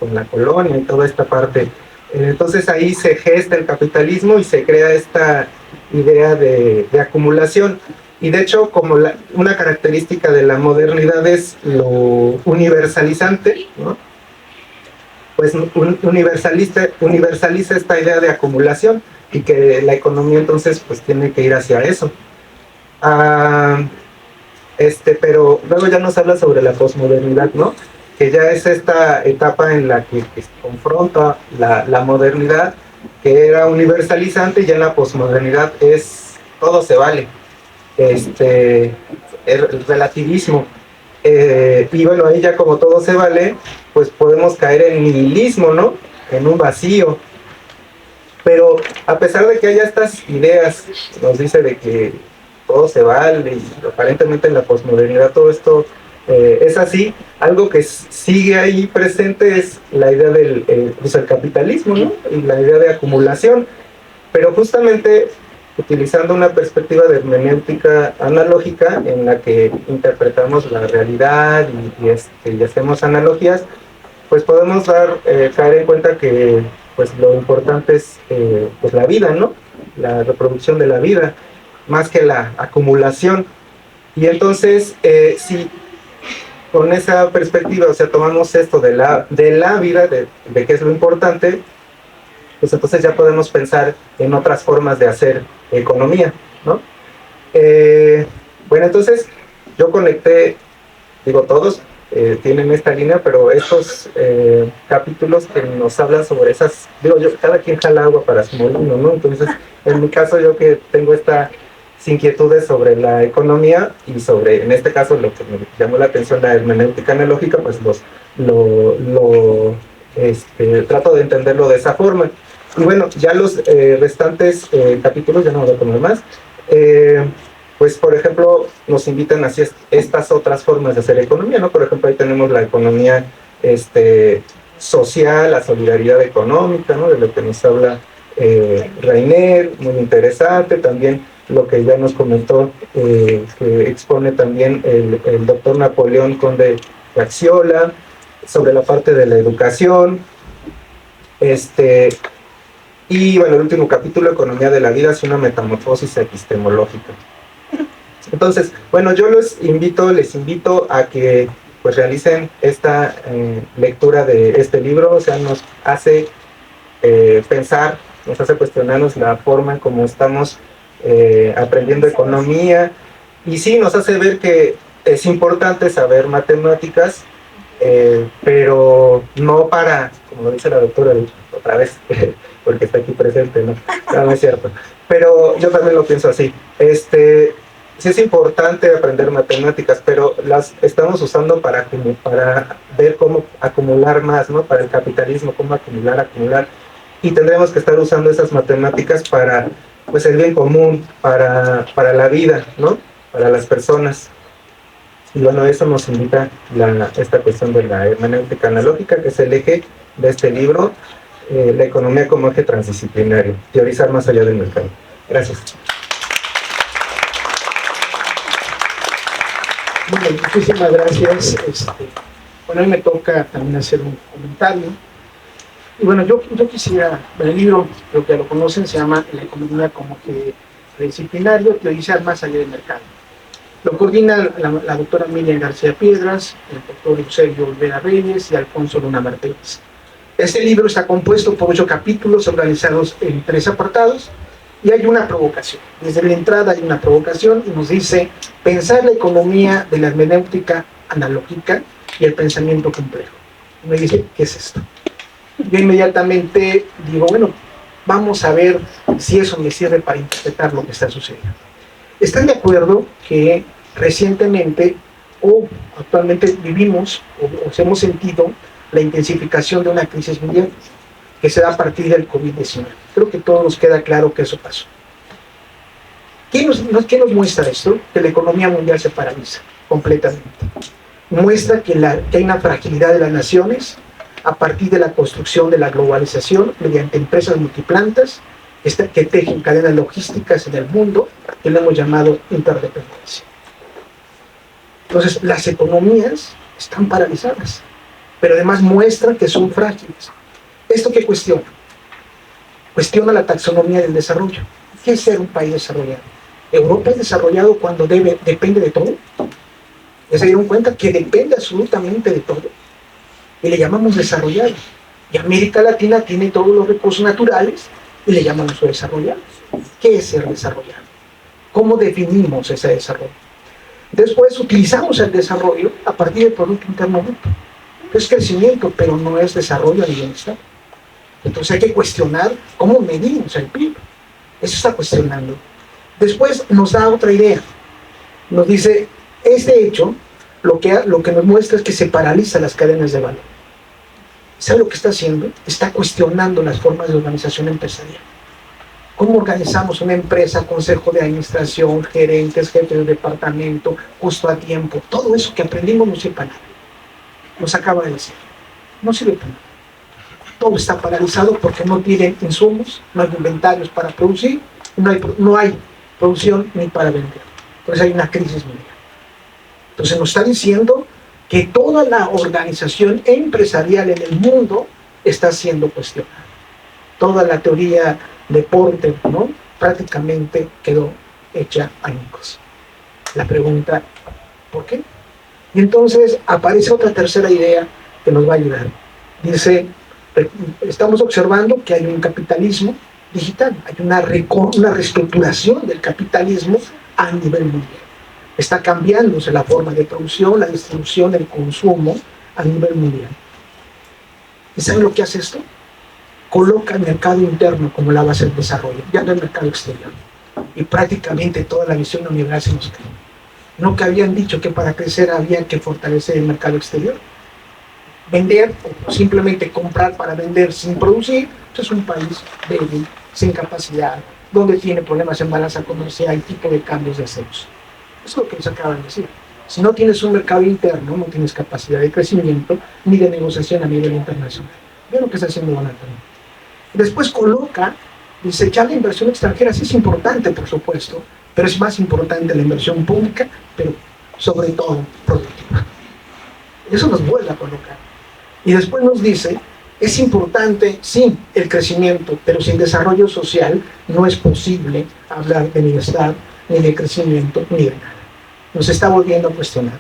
con la colonia y toda esta parte. Entonces ahí se gesta el capitalismo y se crea esta idea de acumulación. Y de hecho, como una característica de la modernidad es lo universalizante, ¿no? Pues universaliza esta idea de acumulación, y que la economía entonces pues tiene que ir hacia eso. Pero luego ya nos habla sobre la posmodernidad, ¿no? Que ya es esta etapa en la que confronta la modernidad, que era universalizante, y ya en la posmodernidad es todo se vale, el relativismo. Y bueno, ahí ya como todo se vale, pues podemos caer en nihilismo, ¿no? En un vacío. Pero a pesar de que haya estas ideas, nos dice de que todo se vale, y aparentemente en la posmodernidad todo esto es así, algo que sigue ahí presente es la idea del pues el capitalismo, ¿no? Y la idea de acumulación. Pero justamente utilizando una perspectiva de hermenéutica analógica en la que interpretamos la realidad y hacemos analogías, pues podemos caer en cuenta que pues lo importante es pues la vida, ¿no? La reproducción de la vida, más que la acumulación. Y entonces, si con esa perspectiva, o sea, tomamos esto de la vida, de qué es lo importante, pues entonces ya podemos pensar en otras formas de hacer economía, ¿no? Bueno, entonces yo conecté, digo, todos tienen esta línea, pero estos capítulos que nos hablan sobre esas, digo yo, cada quien jala agua para su molino, ¿no? Entonces, en mi caso, yo que tengo estas inquietudes sobre la economía y sobre, en este caso, lo que me llamó la atención, la hermenéutica analógica, pues trato de entenderlo de esa forma. Y bueno, ya los restantes capítulos, ya no voy a tomar más, pues por ejemplo nos invitan hacia estas otras formas de hacer economía, ¿no? Por ejemplo, ahí tenemos la economía social, la solidaridad económica, ¿no? De lo que nos habla Reiner, muy interesante. También lo que ya nos comentó, que expone también el doctor Napoleón Conde Gaxiola, sobre la parte de la educación. Y bueno, el último capítulo, Economía de la vida, es una metamorfosis epistemológica. Entonces, bueno, yo les invito a que pues realicen esta lectura de este libro. O sea, nos hace pensar, nos hace cuestionarnos la forma en cómo estamos aprendiendo economía, y sí, nos hace ver que es importante saber matemáticas, pero no para, como dice la doctora otra vez, porque está aquí presente, ¿no? No es cierto. Pero yo también lo pienso así. Sí es importante aprender matemáticas, pero las estamos usando para ver cómo acumular más, ¿no? Para el capitalismo, cómo acumular. Y tendremos que estar usando esas matemáticas para, pues, el bien común, para la vida, ¿no? Para las personas. Y bueno, eso nos invita esta cuestión de la hermenéutica analógica, que es el eje de este libro, la economía como eje transdisciplinario, teorizar más allá del mercado. Gracias. Bueno, muchísimas gracias. Bueno, a mí me toca también hacer un comentario. Y bueno, yo quisiera, el libro, creo que ya lo conocen, se llama La economía como eje transdisciplinario, teorizar más allá del mercado. Lo coordina la doctora Miriam García Piedras, el doctor Eusebio Olvera Reyes y Alfonso Luna Martínez. Este libro está compuesto por 8 capítulos organizados en 3 apartados, y hay una provocación. Desde la entrada hay una provocación y nos dice: pensar la economía de la hermenéutica analógica y el pensamiento complejo. Y me dice, ¿qué es esto? Yo inmediatamente digo, bueno, vamos a ver si eso me sirve para interpretar lo que está sucediendo. ¿Están de acuerdo que recientemente o actualmente vivimos o hemos sentido la intensificación de una crisis mundial que se da a partir del COVID-19. Creo que a todos nos queda claro que eso pasó. ¿Qué nos muestra esto? Que la economía mundial se paraliza completamente. Muestra que hay una fragilidad de las naciones a partir de la construcción de la globalización mediante empresas multiplantas que tejen cadenas logísticas en el mundo, que lo hemos llamado interdependencia. Entonces, las economías están paralizadas, pero además muestran que son frágiles. ¿Esto qué cuestiona? Cuestiona la taxonomía del desarrollo. ¿Qué es ser un país desarrollado? ¿Europa es desarrollado cuando depende de todo? ¿Ya se dieron cuenta que depende absolutamente de todo? Y le llamamos desarrollado. Y América Latina tiene todos los recursos naturales y le llamamos desarrollados. ¿Qué es ser desarrollado? ¿Cómo definimos ese desarrollo? Después utilizamos el desarrollo a partir del Producto Interno Bruto. Es crecimiento, pero no es desarrollo ni bienestar. Entonces hay que cuestionar cómo medimos el PIB. Eso está cuestionando. Después nos da otra idea. Nos dice, este hecho lo que nos muestra es que se paralizan las cadenas de valor. ¿Sabe lo que está haciendo? Está cuestionando las formas de organización empresarial. ¿Cómo organizamos una empresa, consejo de administración, gerentes, jefes de departamento, costo a tiempo? Todo eso que aprendimos no sirve para nada. Nos acaba de decir. No sirve para nada. Todo está paralizado porque no tienen insumos, no hay inventarios para producir, no hay producción ni para vender. Entonces hay una crisis mundial. Entonces nos está diciendo que toda la organización empresarial en el mundo está siendo cuestionada. Toda la teoría de Porter, ¿no?, prácticamente quedó hecha añicos. La pregunta, ¿por qué? Y entonces aparece otra tercera idea que nos va a ayudar. Dice, estamos observando que hay un capitalismo digital, hay una reestructuración del capitalismo a nivel mundial. Está cambiándose la forma de producción, la distribución, el consumo a nivel mundial. ¿Y saben lo que hace esto? Coloca el mercado interno como la base del desarrollo, ya no el mercado exterior. Y prácticamente toda la visión neoliberal se nos cae. ¿No que habían dicho que para crecer había que fortalecer el mercado exterior? Vender o simplemente comprar para vender sin producir, es un país débil, sin capacidad, donde tiene problemas en balanza comercial y tipo de cambios de acceso. Eso es lo que nos acaban de decir. Si no tienes un mercado interno, no tienes capacidad de crecimiento ni de negociación a nivel internacional. Vean lo que está haciendo Donald Trump. Después coloca, dice, ya la inversión extranjera sí es importante, por supuesto, pero es más importante la inversión pública, pero sobre todo productiva. Eso nos vuelve a colocar. Y después nos dice, es importante, sí, el crecimiento, pero sin desarrollo social no es posible hablar de bienestar, ni de crecimiento, ni de nada. Nos está volviendo a cuestionar.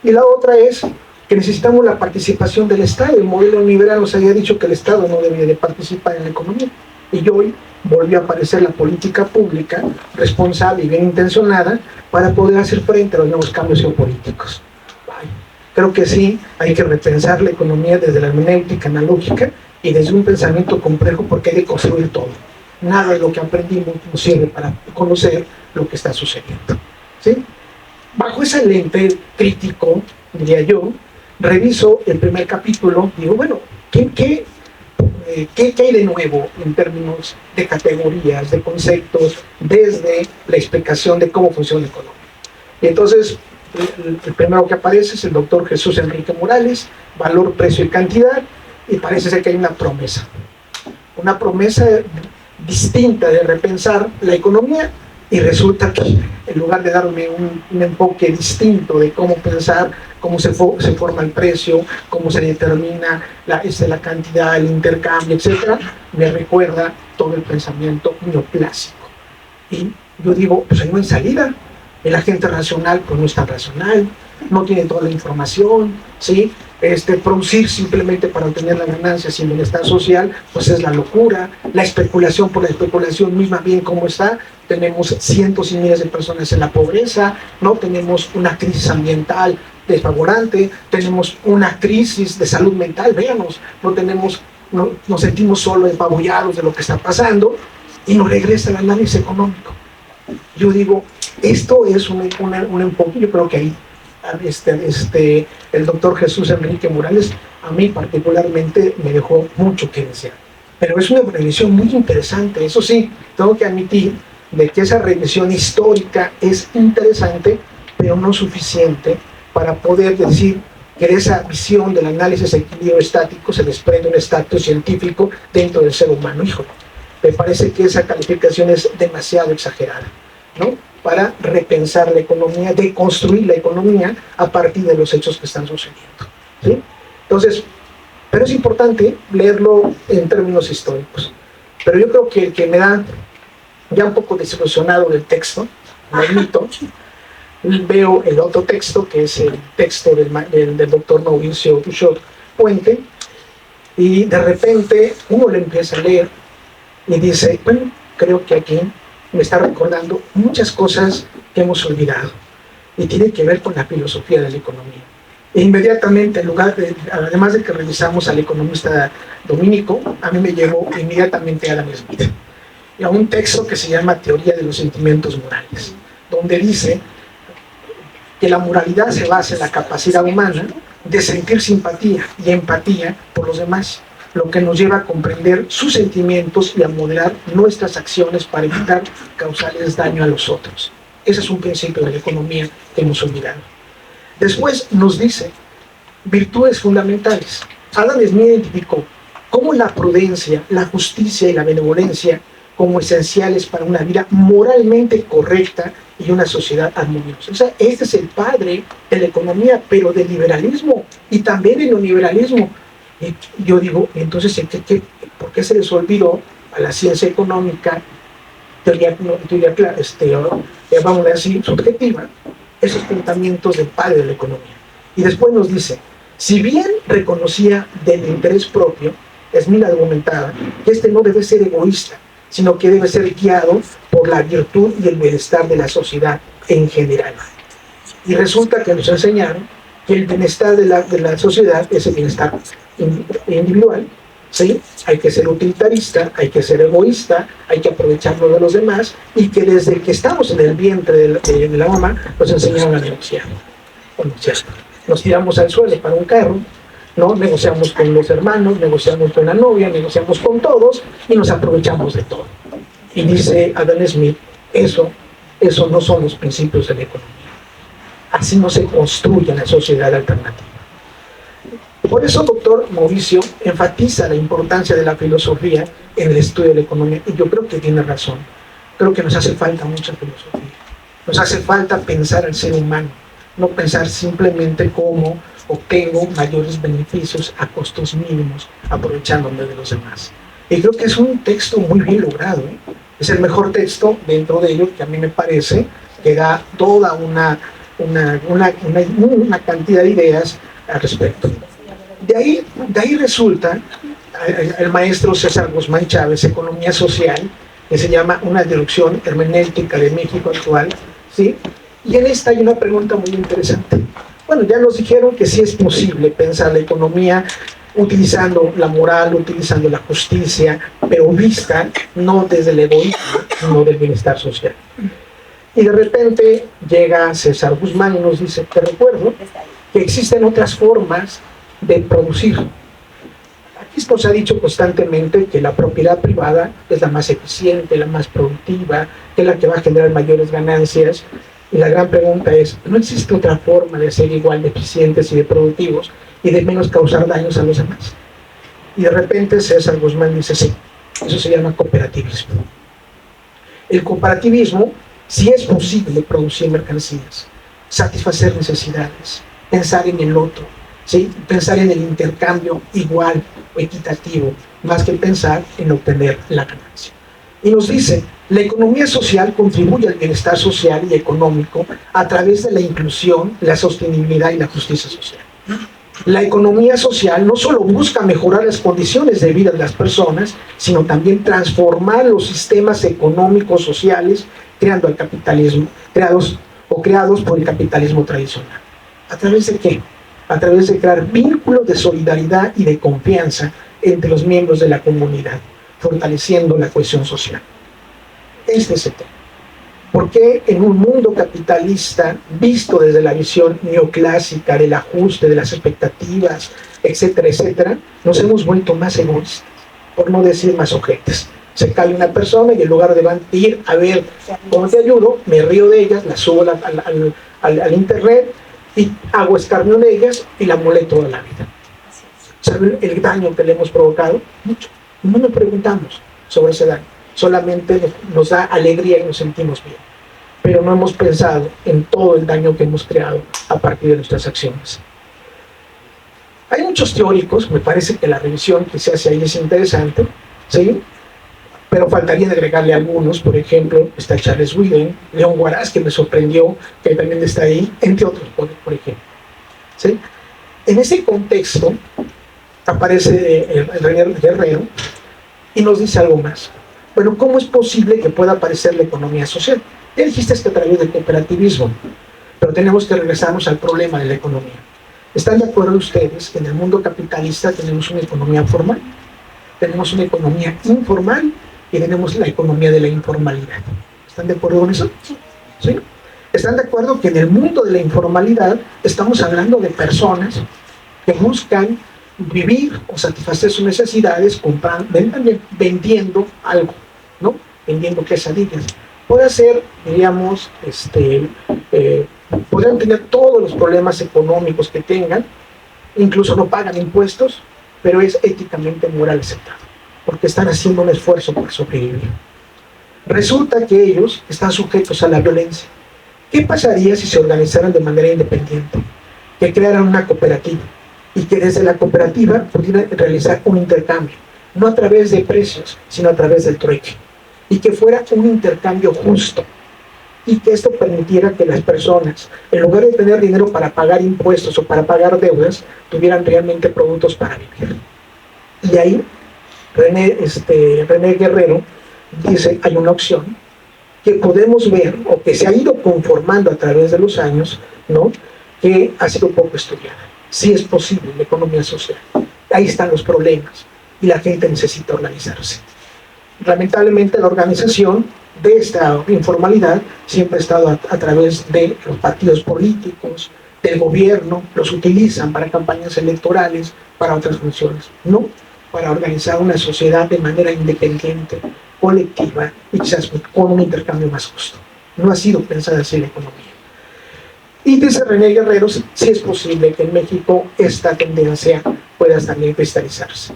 Y la otra es que necesitamos la participación del Estado. El modelo liberal nos había dicho que el Estado no debía de participar en la economía. Y hoy volvió a aparecer la política pública responsable y bien intencionada para poder hacer frente a los nuevos cambios geopolíticos. Creo que sí, hay que repensar la economía desde la hermenéutica analógica y desde un pensamiento complejo, porque hay que construir todo. Nada de lo que aprendimos nos sirve para conocer lo que está sucediendo. ¿Sí? Bajo ese lente crítico, diría yo, reviso el primer capítulo, digo, bueno, ¿qué hay de nuevo en términos de categorías, de conceptos, desde la explicación de cómo funciona la economía? Y entonces, el primero que aparece es el doctor Jesús Enrique Morales, valor, precio y cantidad, y parece ser que hay una promesa distinta de repensar la economía, y resulta que en lugar de darme un enfoque distinto de cómo pensar, cómo se forma el precio, cómo se determina la cantidad, el intercambio, etc., me recuerda todo el pensamiento neoclásico. Y yo digo, pues ahí no hay salida. El agente racional pues no es tan racional, no tiene toda la información, ¿sí? Producir simplemente para obtener la ganancia sin bienestar social, pues es la locura. La especulación por la especulación misma, bien como está, tenemos cientos y miles de personas en la pobreza, ¿no? Tenemos una crisis ambiental desfavorante, tenemos una crisis de salud mental, veamos, nos sentimos solo empabullados de lo que está pasando, y nos regresa el análisis económico. Yo digo, esto es un enfoque, yo creo que el doctor Jesús Enrique Morales, a mí particularmente me dejó mucho que desear. Pero es una revisión muy interesante. Eso sí, tengo que admitir de que esa revisión histórica es interesante, pero no suficiente para poder decir que de esa visión del análisis de equilibrio estático se desprende un estatus científico dentro del ser humano. Híjole, me parece que esa calificación es demasiado exagerada, ¿no? Para repensar la economía, deconstruir la economía a partir de los hechos que están sucediendo, ¿sí? Entonces, pero es importante leerlo en términos históricos. Pero yo creo que el que me da ya un poco desilusionado del texto, lo admito, veo el otro texto, que es el texto del doctor Mauricio Duchot Puente, y de repente uno le empieza a leer y dice, bueno, creo que aquí me está recordando muchas cosas que hemos olvidado, y tiene que ver con la filosofía de la economía. E inmediatamente, además de que revisamos al economista dominico, a mí me llevó inmediatamente a Adam Smith, y a un texto que se llama Teoría de los Sentimientos Morales, donde dice que la moralidad se basa en la capacidad humana de sentir simpatía y empatía por los demás, lo que nos lleva a comprender sus sentimientos y a moderar nuestras acciones para evitar causarles daño a los otros. Ese es un principio de la economía que hemos olvidado. Después nos dice virtudes fundamentales. Adam Smith identificó cómo la prudencia, la justicia y la benevolencia como esenciales para una vida moralmente correcta y una sociedad armoniosa. O sea, este es el padre de la economía, pero del liberalismo y también del neoliberalismo. Y yo digo, entonces, ¿por qué se les olvidó a la ciencia económica, vamos a decir, subjetiva, esos pensamientos del padre de la economía? Y después nos dice, si bien reconocía del interés propio, Smith argumentaba que este no debe ser egoísta, sino que debe ser guiado por la virtud y el bienestar de la sociedad en general. Y resulta que nos enseñaron que el bienestar de la sociedad es el bienestar individual, ¿sí? Hay que ser utilitarista, hay que ser egoísta, hay que aprovecharnos de los demás, y que desde que estamos en el vientre de la mamá nos enseñaron a negociar. Nos tiramos al suelo para un carro, ¿no? Negociamos con los hermanos, negociamos con la novia, negociamos con todos y nos aprovechamos de todo. Y dice Adam Smith, eso no son los principios de la economía. Así no se construye la sociedad alternativa. Por eso, doctor Mauricio enfatiza la importancia de la filosofía en el estudio de la economía, y yo creo que tiene razón. Creo que nos hace falta mucha filosofía. Nos hace falta pensar al ser humano, no pensar simplemente cómo obtengo mayores beneficios a costos mínimos, aprovechándome de los demás. Y creo que es un texto muy bien logrado, ¿eh? Es el mejor texto dentro de ello, que a mí me parece que da toda una cantidad de ideas al respecto. De ahí resulta el maestro César Guzmán Chávez, Economía Social, que se llama Una deducción hermenéutica de México actual, ¿sí? Y en esta hay una pregunta muy interesante. Bueno, ya nos dijeron que sí es posible pensar la economía utilizando la moral, utilizando la justicia, pero vista no desde el egoísmo, sino del bienestar social. Y de repente llega César Guzmán y nos dice, te recuerdo que existen otras formas de producir. Aquí nos ha dicho constantemente que la propiedad privada es la más eficiente, la más productiva, que es la que va a generar mayores ganancias. Y la gran pregunta es, ¿no existe otra forma de ser igual de eficientes y de productivos y de menos causar daños a los demás? Y de repente César Guzmán dice, sí, eso se llama cooperativismo. El cooperativismo, sí es posible producir mercancías, satisfacer necesidades, pensar en el otro, ¿sí? Pensar en el intercambio igual o equitativo, más que pensar en obtener la ganancia. Y nos dice, la economía social contribuye al bienestar social y económico a través de la inclusión, la sostenibilidad y la justicia social. La economía social no solo busca mejorar las condiciones de vida de las personas, sino también transformar los sistemas económicos sociales creando el capitalismo, creados por el capitalismo tradicional. ¿A través de qué? A través de crear vínculos de solidaridad y de confianza entre los miembros de la comunidad, fortaleciendo la cohesión social. Este es el tema. ¿Por qué en un mundo capitalista, visto desde la visión neoclásica del ajuste, de las expectativas, etcétera, etcétera, nos hemos vuelto más egoístas, por no decir más ojetes? Se cae una persona y en lugar de ir a ver cómo te ayudo, me río de ellas, las subo al internet y hago escarnio de ellas y la molé toda la vida. ¿Saben el daño que le hemos provocado? Mucho. No nos preguntamos sobre ese daño. Solamente nos da alegría y nos sentimos bien. Pero no hemos pensado en todo el daño que hemos creado a partir de nuestras acciones. Hay muchos teóricos, me parece que la revisión que se hace ahí es interesante, ¿sí? Pero faltaría agregarle algunos. Por ejemplo, está Charles Whedon, León Huaraz, que me sorprendió, que también está ahí, entre otros, por ejemplo. ¿Sí? En ese contexto aparece René Guerrero y nos dice algo más. Bueno, ¿cómo es posible que pueda aparecer la economía social? Ya dijiste que a través del cooperativismo, pero tenemos que regresarnos al problema de la economía. ¿Están de acuerdo ustedes que en el mundo capitalista tenemos una economía formal? Tenemos una economía informal y tenemos la economía de la informalidad. ¿Están de acuerdo con eso? ¿Sí? ¿Están de acuerdo que en el mundo de la informalidad estamos hablando de personas que buscan vivir o satisfacer sus necesidades vendiendo algo, ¿no? Vendiendo quesadillas? Puede ser, diríamos, podrían tener todos los problemas económicos que tengan, incluso no pagan impuestos, pero es éticamente moral aceptado, porque están haciendo un esfuerzo por sobrevivir. Resulta que ellos están sujetos a la violencia. ¿Qué pasaría si se organizaran de manera independiente? Que crearan una cooperativa y que desde la cooperativa pudieran realizar un intercambio, no a través de precios, sino a través del trueque, y que fuera un intercambio justo, y que esto permitiera que las personas, en lugar de tener dinero para pagar impuestos o para pagar deudas, tuvieran realmente productos para vivir. Y ahí René Guerrero dice, hay una opción que podemos ver, o que se ha ido conformando a través de los años, ¿no?, que ha sido poco estudiada. Sí es posible la economía social. Ahí están los problemas, y la gente necesita organizarse. Lamentablemente la organización de esta informalidad siempre ha estado a través de los partidos políticos, del gobierno, los utilizan para campañas electorales, para otras funciones, no para organizar una sociedad de manera independiente, colectiva y quizás con un intercambio más justo. No ha sido pensada así la economía. Y dice René Guerrero, sí es posible que en México esta tendencia pueda también cristalizarse.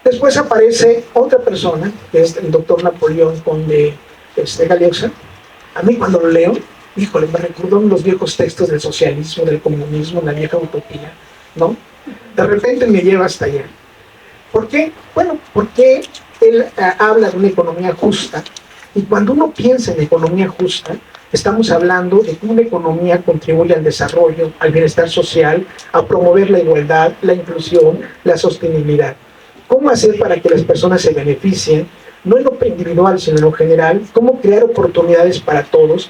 Después aparece otra persona, que es el doctor Napoleón Conde Galarza. A mí cuando lo leo, híjole, me recuerdan los viejos textos del socialismo, del comunismo, la vieja utopía, ¿no? De repente me lleva hasta allá. ¿Por qué? Bueno, porque él habla de una economía justa, y cuando uno piensa en economía justa, estamos hablando de que una economía contribuye al desarrollo, al bienestar social, a promover la igualdad, la inclusión, la sostenibilidad. ¿Cómo hacer para que las personas se beneficien, no en lo individual, sino en lo general? ¿Cómo crear oportunidades para todos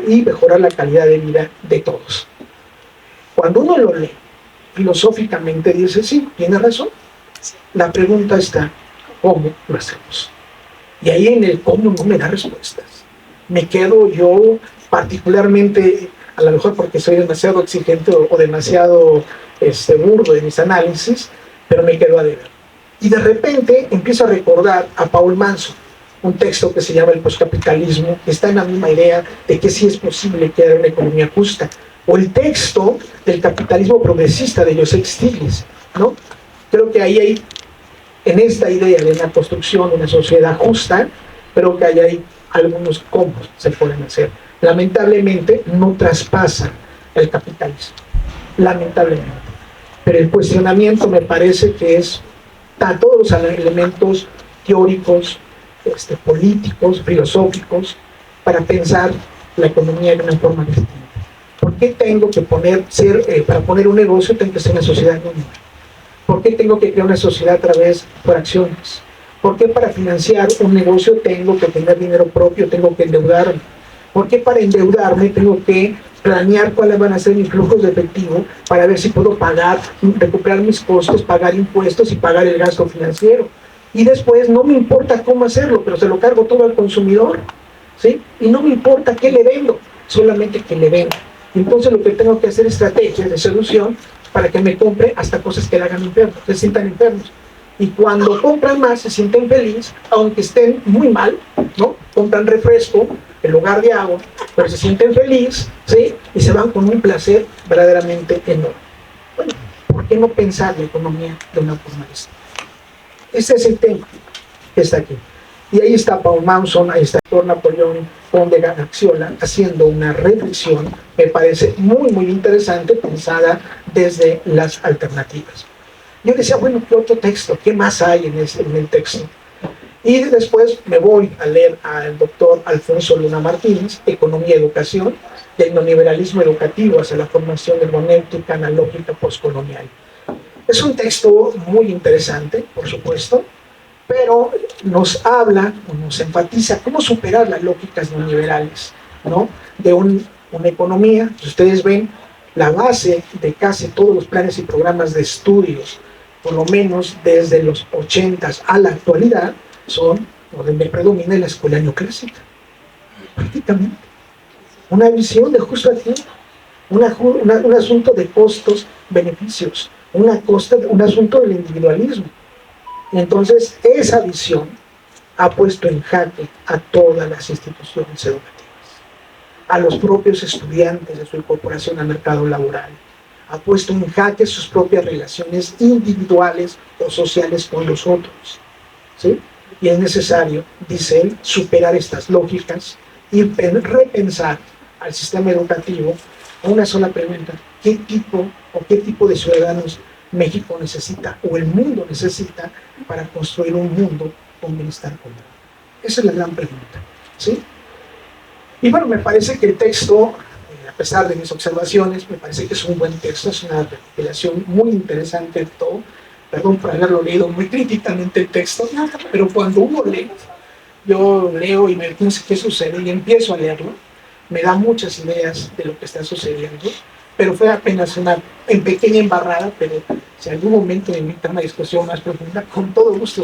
y mejorar la calidad de vida de todos? Cuando uno lo lee filosóficamente, dice, sí, tiene razón. La pregunta está, ¿cómo lo hacemos? Y ahí en el cómo no me da respuestas. Me quedo yo particularmente, a lo mejor porque soy demasiado exigente o demasiado burdo en mis análisis, pero me quedo a deber. Y de repente empiezo a recordar a Paul Manson, un texto que se llama El Postcapitalismo, que está en la misma idea de que sí es posible que haya una economía justa. O el texto del capitalismo progresista de Joseph Stiglitz, ¿no? Creo que ahí hay, en esta idea de una construcción de una sociedad justa, creo que ahí hay algunos cómo se pueden hacer. Lamentablemente no traspasan el capitalismo, lamentablemente. Pero el cuestionamiento me parece que está todos los elementos teóricos, políticos, filosóficos, para pensar la economía de una forma distinta. ¿Por qué tengo que para poner un negocio tengo que ser una sociedad anónima? ¿Por qué tengo que crear una sociedad a través de acciones? ¿Por qué para financiar un negocio tengo que tener dinero propio, tengo que endeudarme? ¿Por qué para endeudarme tengo que planear cuáles van a ser mis flujos de efectivo para ver si puedo recuperar mis costos, pagar impuestos y pagar el gasto financiero? Y después no me importa cómo hacerlo, pero se lo cargo todo al consumidor. ¿sí? Y no me importa qué le vendo, solamente que le venda. Entonces lo que tengo que hacer es estrategias de solución para que me compre hasta cosas que le hagan enfermos, se sientan enfermos. Y cuando compran más, se sienten felices, aunque estén muy mal, ¿no? Compran refresco en lugar de agua, pero se sienten felices, ¿sí? Y se van con un placer verdaderamente enorme. Bueno, ¿por qué no pensar la economía de una forma distinta? Ese es el tema que está aquí. Y ahí está Paul Manson, ahí está el doctor Napoleón Conde Gaxiola haciendo una reflexión, me parece muy, muy interesante, pensada desde las alternativas. Yo decía, bueno, ¿qué otro texto? ¿Qué más hay en el texto? Y después me voy a leer al doctor Alfonso Luna Martínez, Economía y Educación, del neoliberalismo educativo hacia la formación hermenéutica analógica postcolonial. Es un texto muy interesante, por supuesto, pero nos habla, nos enfatiza cómo superar las lógicas neoliberales, ¿no? De una economía, si ustedes ven, la base de casi todos los planes y programas de estudios, por lo menos desde los 80s a la actualidad, son donde predomina la escuela neoclásica, prácticamente. Una visión de justo a tiempo, un asunto de costos, beneficios, un asunto del individualismo. Entonces, esa visión ha puesto en jaque a todas las instituciones educativas, a los propios estudiantes de su incorporación al mercado laboral, ha puesto en jaque sus propias relaciones individuales o sociales con los otros, ¿sí? Y es necesario, dice él, superar estas lógicas y repensar al sistema educativo a una sola pregunta: ¿qué tipo de ciudadanos México necesita o el mundo necesita para construir un mundo con bienestar común? Esa es la gran pregunta, ¿sí? Y bueno, me parece que el texto, a pesar de mis observaciones, me parece que es un buen texto, es una recopilación muy interesante de todo. Perdón por haberlo leído muy críticamente el texto, pero cuando uno lee, yo leo y me pienso qué sucede y empiezo a leerlo, me da muchas ideas de lo que está sucediendo, pero fue apenas una en pequeña embarrada, pero si en algún momento me invitan a una discusión más profunda, con todo gusto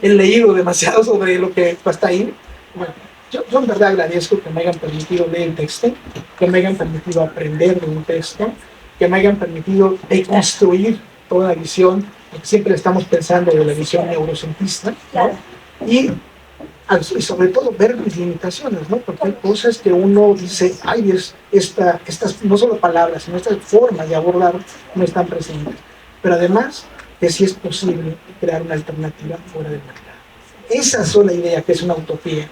he leído demasiado sobre lo que está ahí. Bueno, yo en verdad agradezco que me hayan permitido leer el texto, que me hayan permitido aprender de un texto, que me hayan permitido deconstruir toda la visión, porque siempre estamos pensando de la visión eurocentrista, ¿no? Y sobre todo ver mis limitaciones, ¿no? Porque hay cosas que uno dice, ay, estas no solo palabras, sino estas formas de abordar no están presentes. Pero además, que sí es posible crear una alternativa fuera del mercado. Esa sola idea, que es una utopía,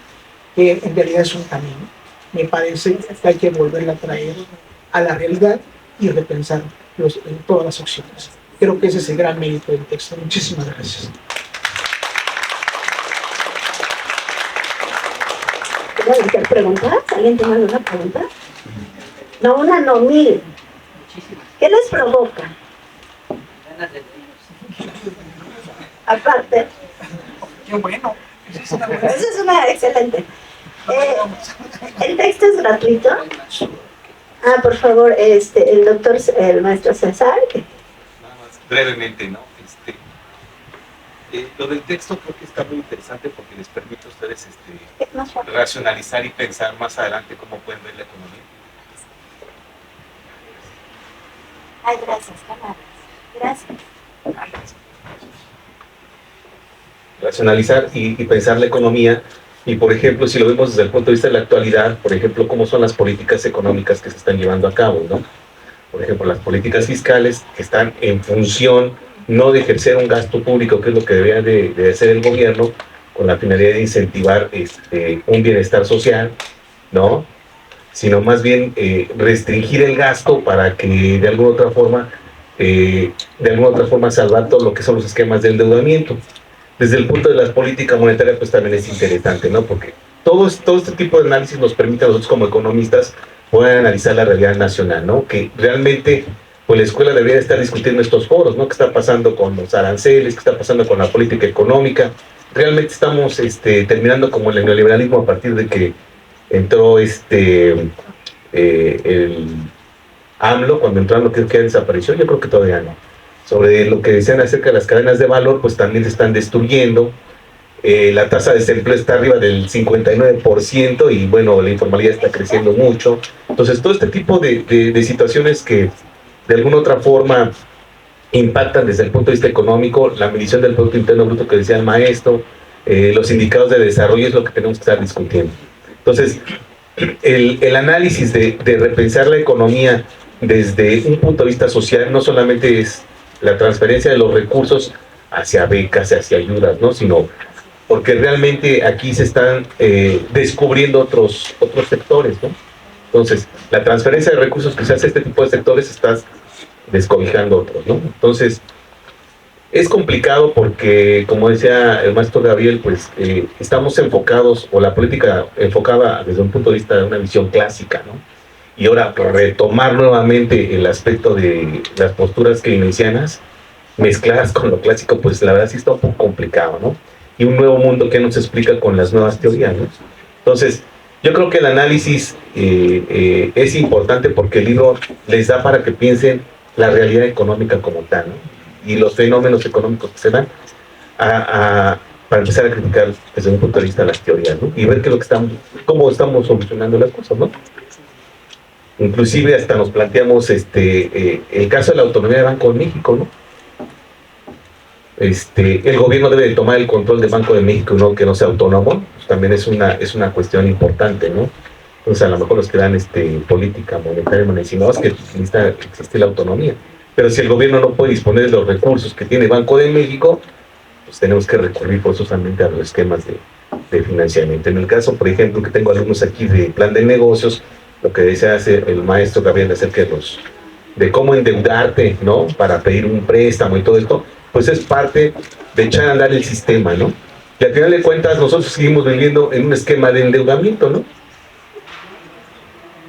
que en realidad es un camino, me parece que hay que volverla a traer a la realidad y repensar todas las opciones. Creo que ese es el gran mérito del texto. Muchísimas gracias. ¿Puedo preguntar? ¿Alguien tiene alguna pregunta? No, una no, mil. ¿Qué les provoca? Aparte. Qué bueno. Esa es una excelente. ¿El texto es gratuito? Por favor, el doctor, el maestro César. Nada más, brevemente, ¿no? Lo del texto creo que está muy interesante porque les permite a ustedes racionalizar y pensar más adelante cómo pueden ver la economía. Ay, gracias, Gracias. Racionalizar y pensar la economía. Y, por ejemplo, si lo vemos desde el punto de vista de la actualidad, por ejemplo, cómo son las políticas económicas que se están llevando a cabo, ¿no? Por ejemplo, las políticas fiscales que están en función no de ejercer un gasto público, que es lo que debería de hacer el gobierno, con la finalidad de incentivar un bienestar social, ¿no? Sino más bien restringir el gasto para que de alguna otra forma salvar todo lo que son los esquemas de endeudamiento. Desde el punto de la política monetaria, pues también es interesante, ¿no? Porque todo este tipo de análisis nos permite a nosotros como economistas poder analizar la realidad nacional, ¿no? Que realmente pues la escuela debería estar discutiendo estos foros, ¿no? ¿Qué está pasando con los aranceles? ¿Qué está pasando con la política económica? Realmente estamos terminando como el neoliberalismo a partir de que entró el AMLO, cuando entró AMLO, creo que ya desapareció, yo creo que todavía no. Sobre lo que decían acerca de las cadenas de valor, pues también se están destruyendo. la tasa de desempleo está arriba del 59% y bueno, la informalidad está creciendo mucho. Entonces, todo este tipo de situaciones que de alguna otra forma impactan desde el punto de vista económico, la medición del Producto Interno Bruto que decía el maestro, los indicadores de desarrollo es lo que tenemos que estar discutiendo. Entonces, el análisis de repensar la economía desde un punto de vista social no solamente es la transferencia de los recursos hacia becas, hacia ayudas, ¿no? Sino porque realmente aquí se están descubriendo otros sectores, ¿no? Entonces, la transferencia de recursos que se hace a este tipo de sectores estás descobijando otros, ¿no? Entonces, es complicado porque, como decía el maestro Gabriel, pues estamos enfocados, o la política enfocada desde un punto de vista de una visión clásica, ¿no? Y ahora, por retomar nuevamente el aspecto de las posturas keynesianas, mezcladas con lo clásico, pues la verdad sí está un poco complicado, ¿no? Y un nuevo mundo que nos explica con las nuevas teorías, ¿no? Entonces, yo creo que el análisis es importante porque el libro les da para que piensen la realidad económica como tal, ¿no? Y los fenómenos económicos que se dan para empezar a criticar desde un punto de vista las teorías, ¿no? Y ver cómo estamos solucionando las cosas, ¿no? Inclusive hasta nos planteamos el caso de la autonomía de Banco de México, ¿no? El gobierno debe de tomar el control del Banco de México, ¿no? Que no sea autónomo, pues también es una cuestión importante, ¿no? Entonces a lo mejor los que dan política monetaria mencionados que necesita existe la autonomía. Pero si el gobierno no puede disponer de los recursos que tiene Banco de México, pues tenemos que recurrir forzosamente a los esquemas de financiamiento. En el caso, por ejemplo, que tengo alumnos aquí de plan de negocios, lo que decía el maestro Gabriel acerca de cómo endeudarte, ¿no? Para pedir un préstamo y todo esto, pues es parte de echar a andar el sistema, ¿no? Y al final de cuentas nosotros seguimos viviendo en un esquema de endeudamiento, ¿no?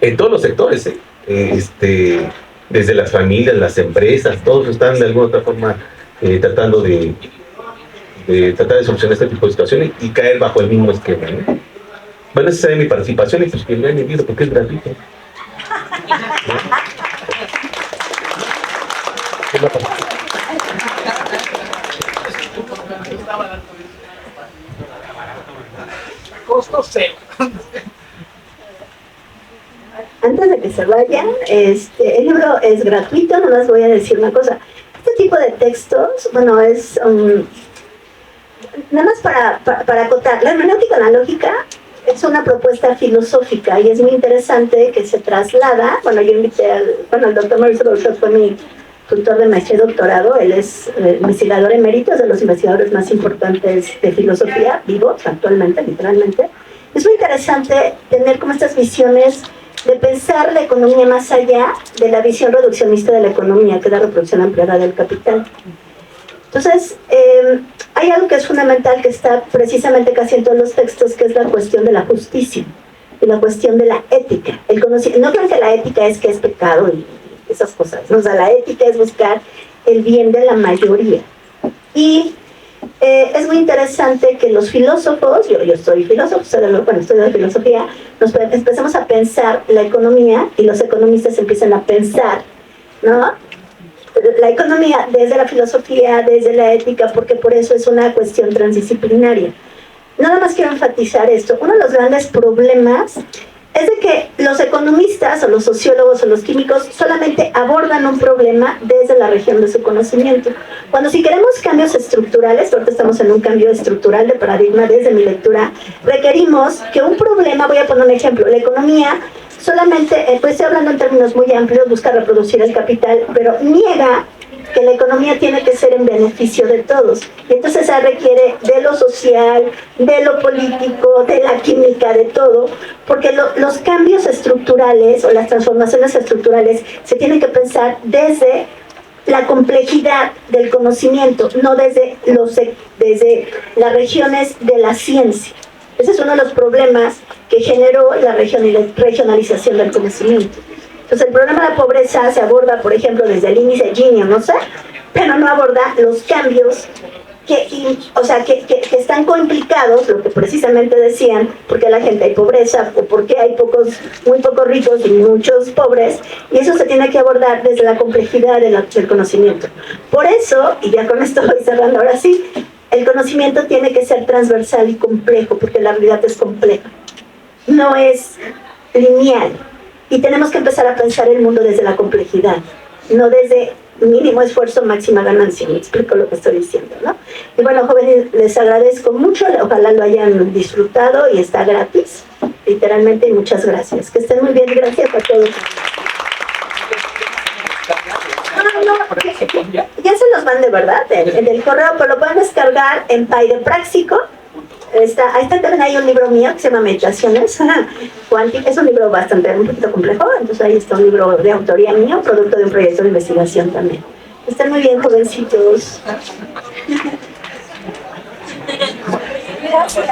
En todos los sectores, desde las familias, las empresas, todos están de alguna otra forma tratando de tratar de solucionar este tipo de situaciones y caer bajo el mismo esquema, ¿no? Bueno, esa es mi participación y pues que me han entendido porque es gratuito. Costo cero. Antes de que se vayan, el libro es gratuito, nada más voy a decir una cosa. Este tipo de textos, bueno, es nada más para acotar. La hermenéutica analógica es una propuesta filosófica y es muy interesante que se traslada. Bueno, yo invité el doctor Mauricio Bouchot fue mi tutor de maestría y doctorado. Él es investigador emérito, es de los investigadores más importantes de filosofía vivos actualmente, literalmente. Es muy interesante tener como estas visiones de pensar la economía más allá de la visión reduccionista de la economía, que es la reproducción ampliada del capital. Entonces, hay algo que es fundamental, que está precisamente casi en todos los textos, que es la cuestión de la justicia, y la cuestión de la ética. No creo que la ética es que es pecado y esas cosas, ¿no? O sea, la ética es buscar el bien de la mayoría. Y es muy interesante que los filósofos, yo soy filósofo, estudio filosofía, empezamos a pensar la economía y los economistas empiezan a pensar, ¿no? La economía desde la filosofía, desde la ética, porque por eso es una cuestión transdisciplinaria. Nada más quiero enfatizar esto. Uno de los grandes problemas es de que los economistas o los sociólogos o los químicos solamente abordan un problema desde la región de su conocimiento. Cuando si queremos cambios estructurales, ahorita estamos en un cambio estructural de paradigma desde mi lectura, requerimos que un problema, voy a poner un ejemplo, la economía solamente, pues estoy hablando en términos muy amplios, busca reproducir el capital, pero niega que la economía tiene que ser en beneficio de todos. Y entonces se requiere de lo social, de lo político, de la química, de todo, porque los cambios estructurales o las transformaciones estructurales se tienen que pensar desde la complejidad del conocimiento, no desde las regiones de la ciencia. Ese es uno de los problemas que generó la regionalización del conocimiento. Entonces el problema de la pobreza se aborda, por ejemplo, desde el índice Gini, no sé, pero no aborda los cambios que están coimplicados, lo que precisamente decían, porque la gente hay pobreza, o porque hay muy pocos ricos y muchos pobres, y eso se tiene que abordar desde la complejidad del conocimiento. Por eso, y ya con esto voy cerrando ahora sí, el conocimiento tiene que ser transversal y complejo, porque la realidad es compleja, no es lineal. Y tenemos que empezar a pensar el mundo desde la complejidad, no desde mínimo esfuerzo, máxima ganancia. Me explico lo que estoy diciendo, ¿no? Y bueno, jóvenes, les agradezco mucho, ojalá lo hayan disfrutado y está gratis, literalmente, y muchas gracias. Que estén muy bien, gracias a todos. Ya se los van de verdad en el correo, pero lo pueden descargar en Paide Praxico. Ahí está también, hay un libro mío que se llama Meditaciones Cuánticas. Es un libro un poquito complejo, entonces ahí está un libro de autoría mío, producto de un proyecto de investigación también. Están muy bien, jovencitos. Gracias.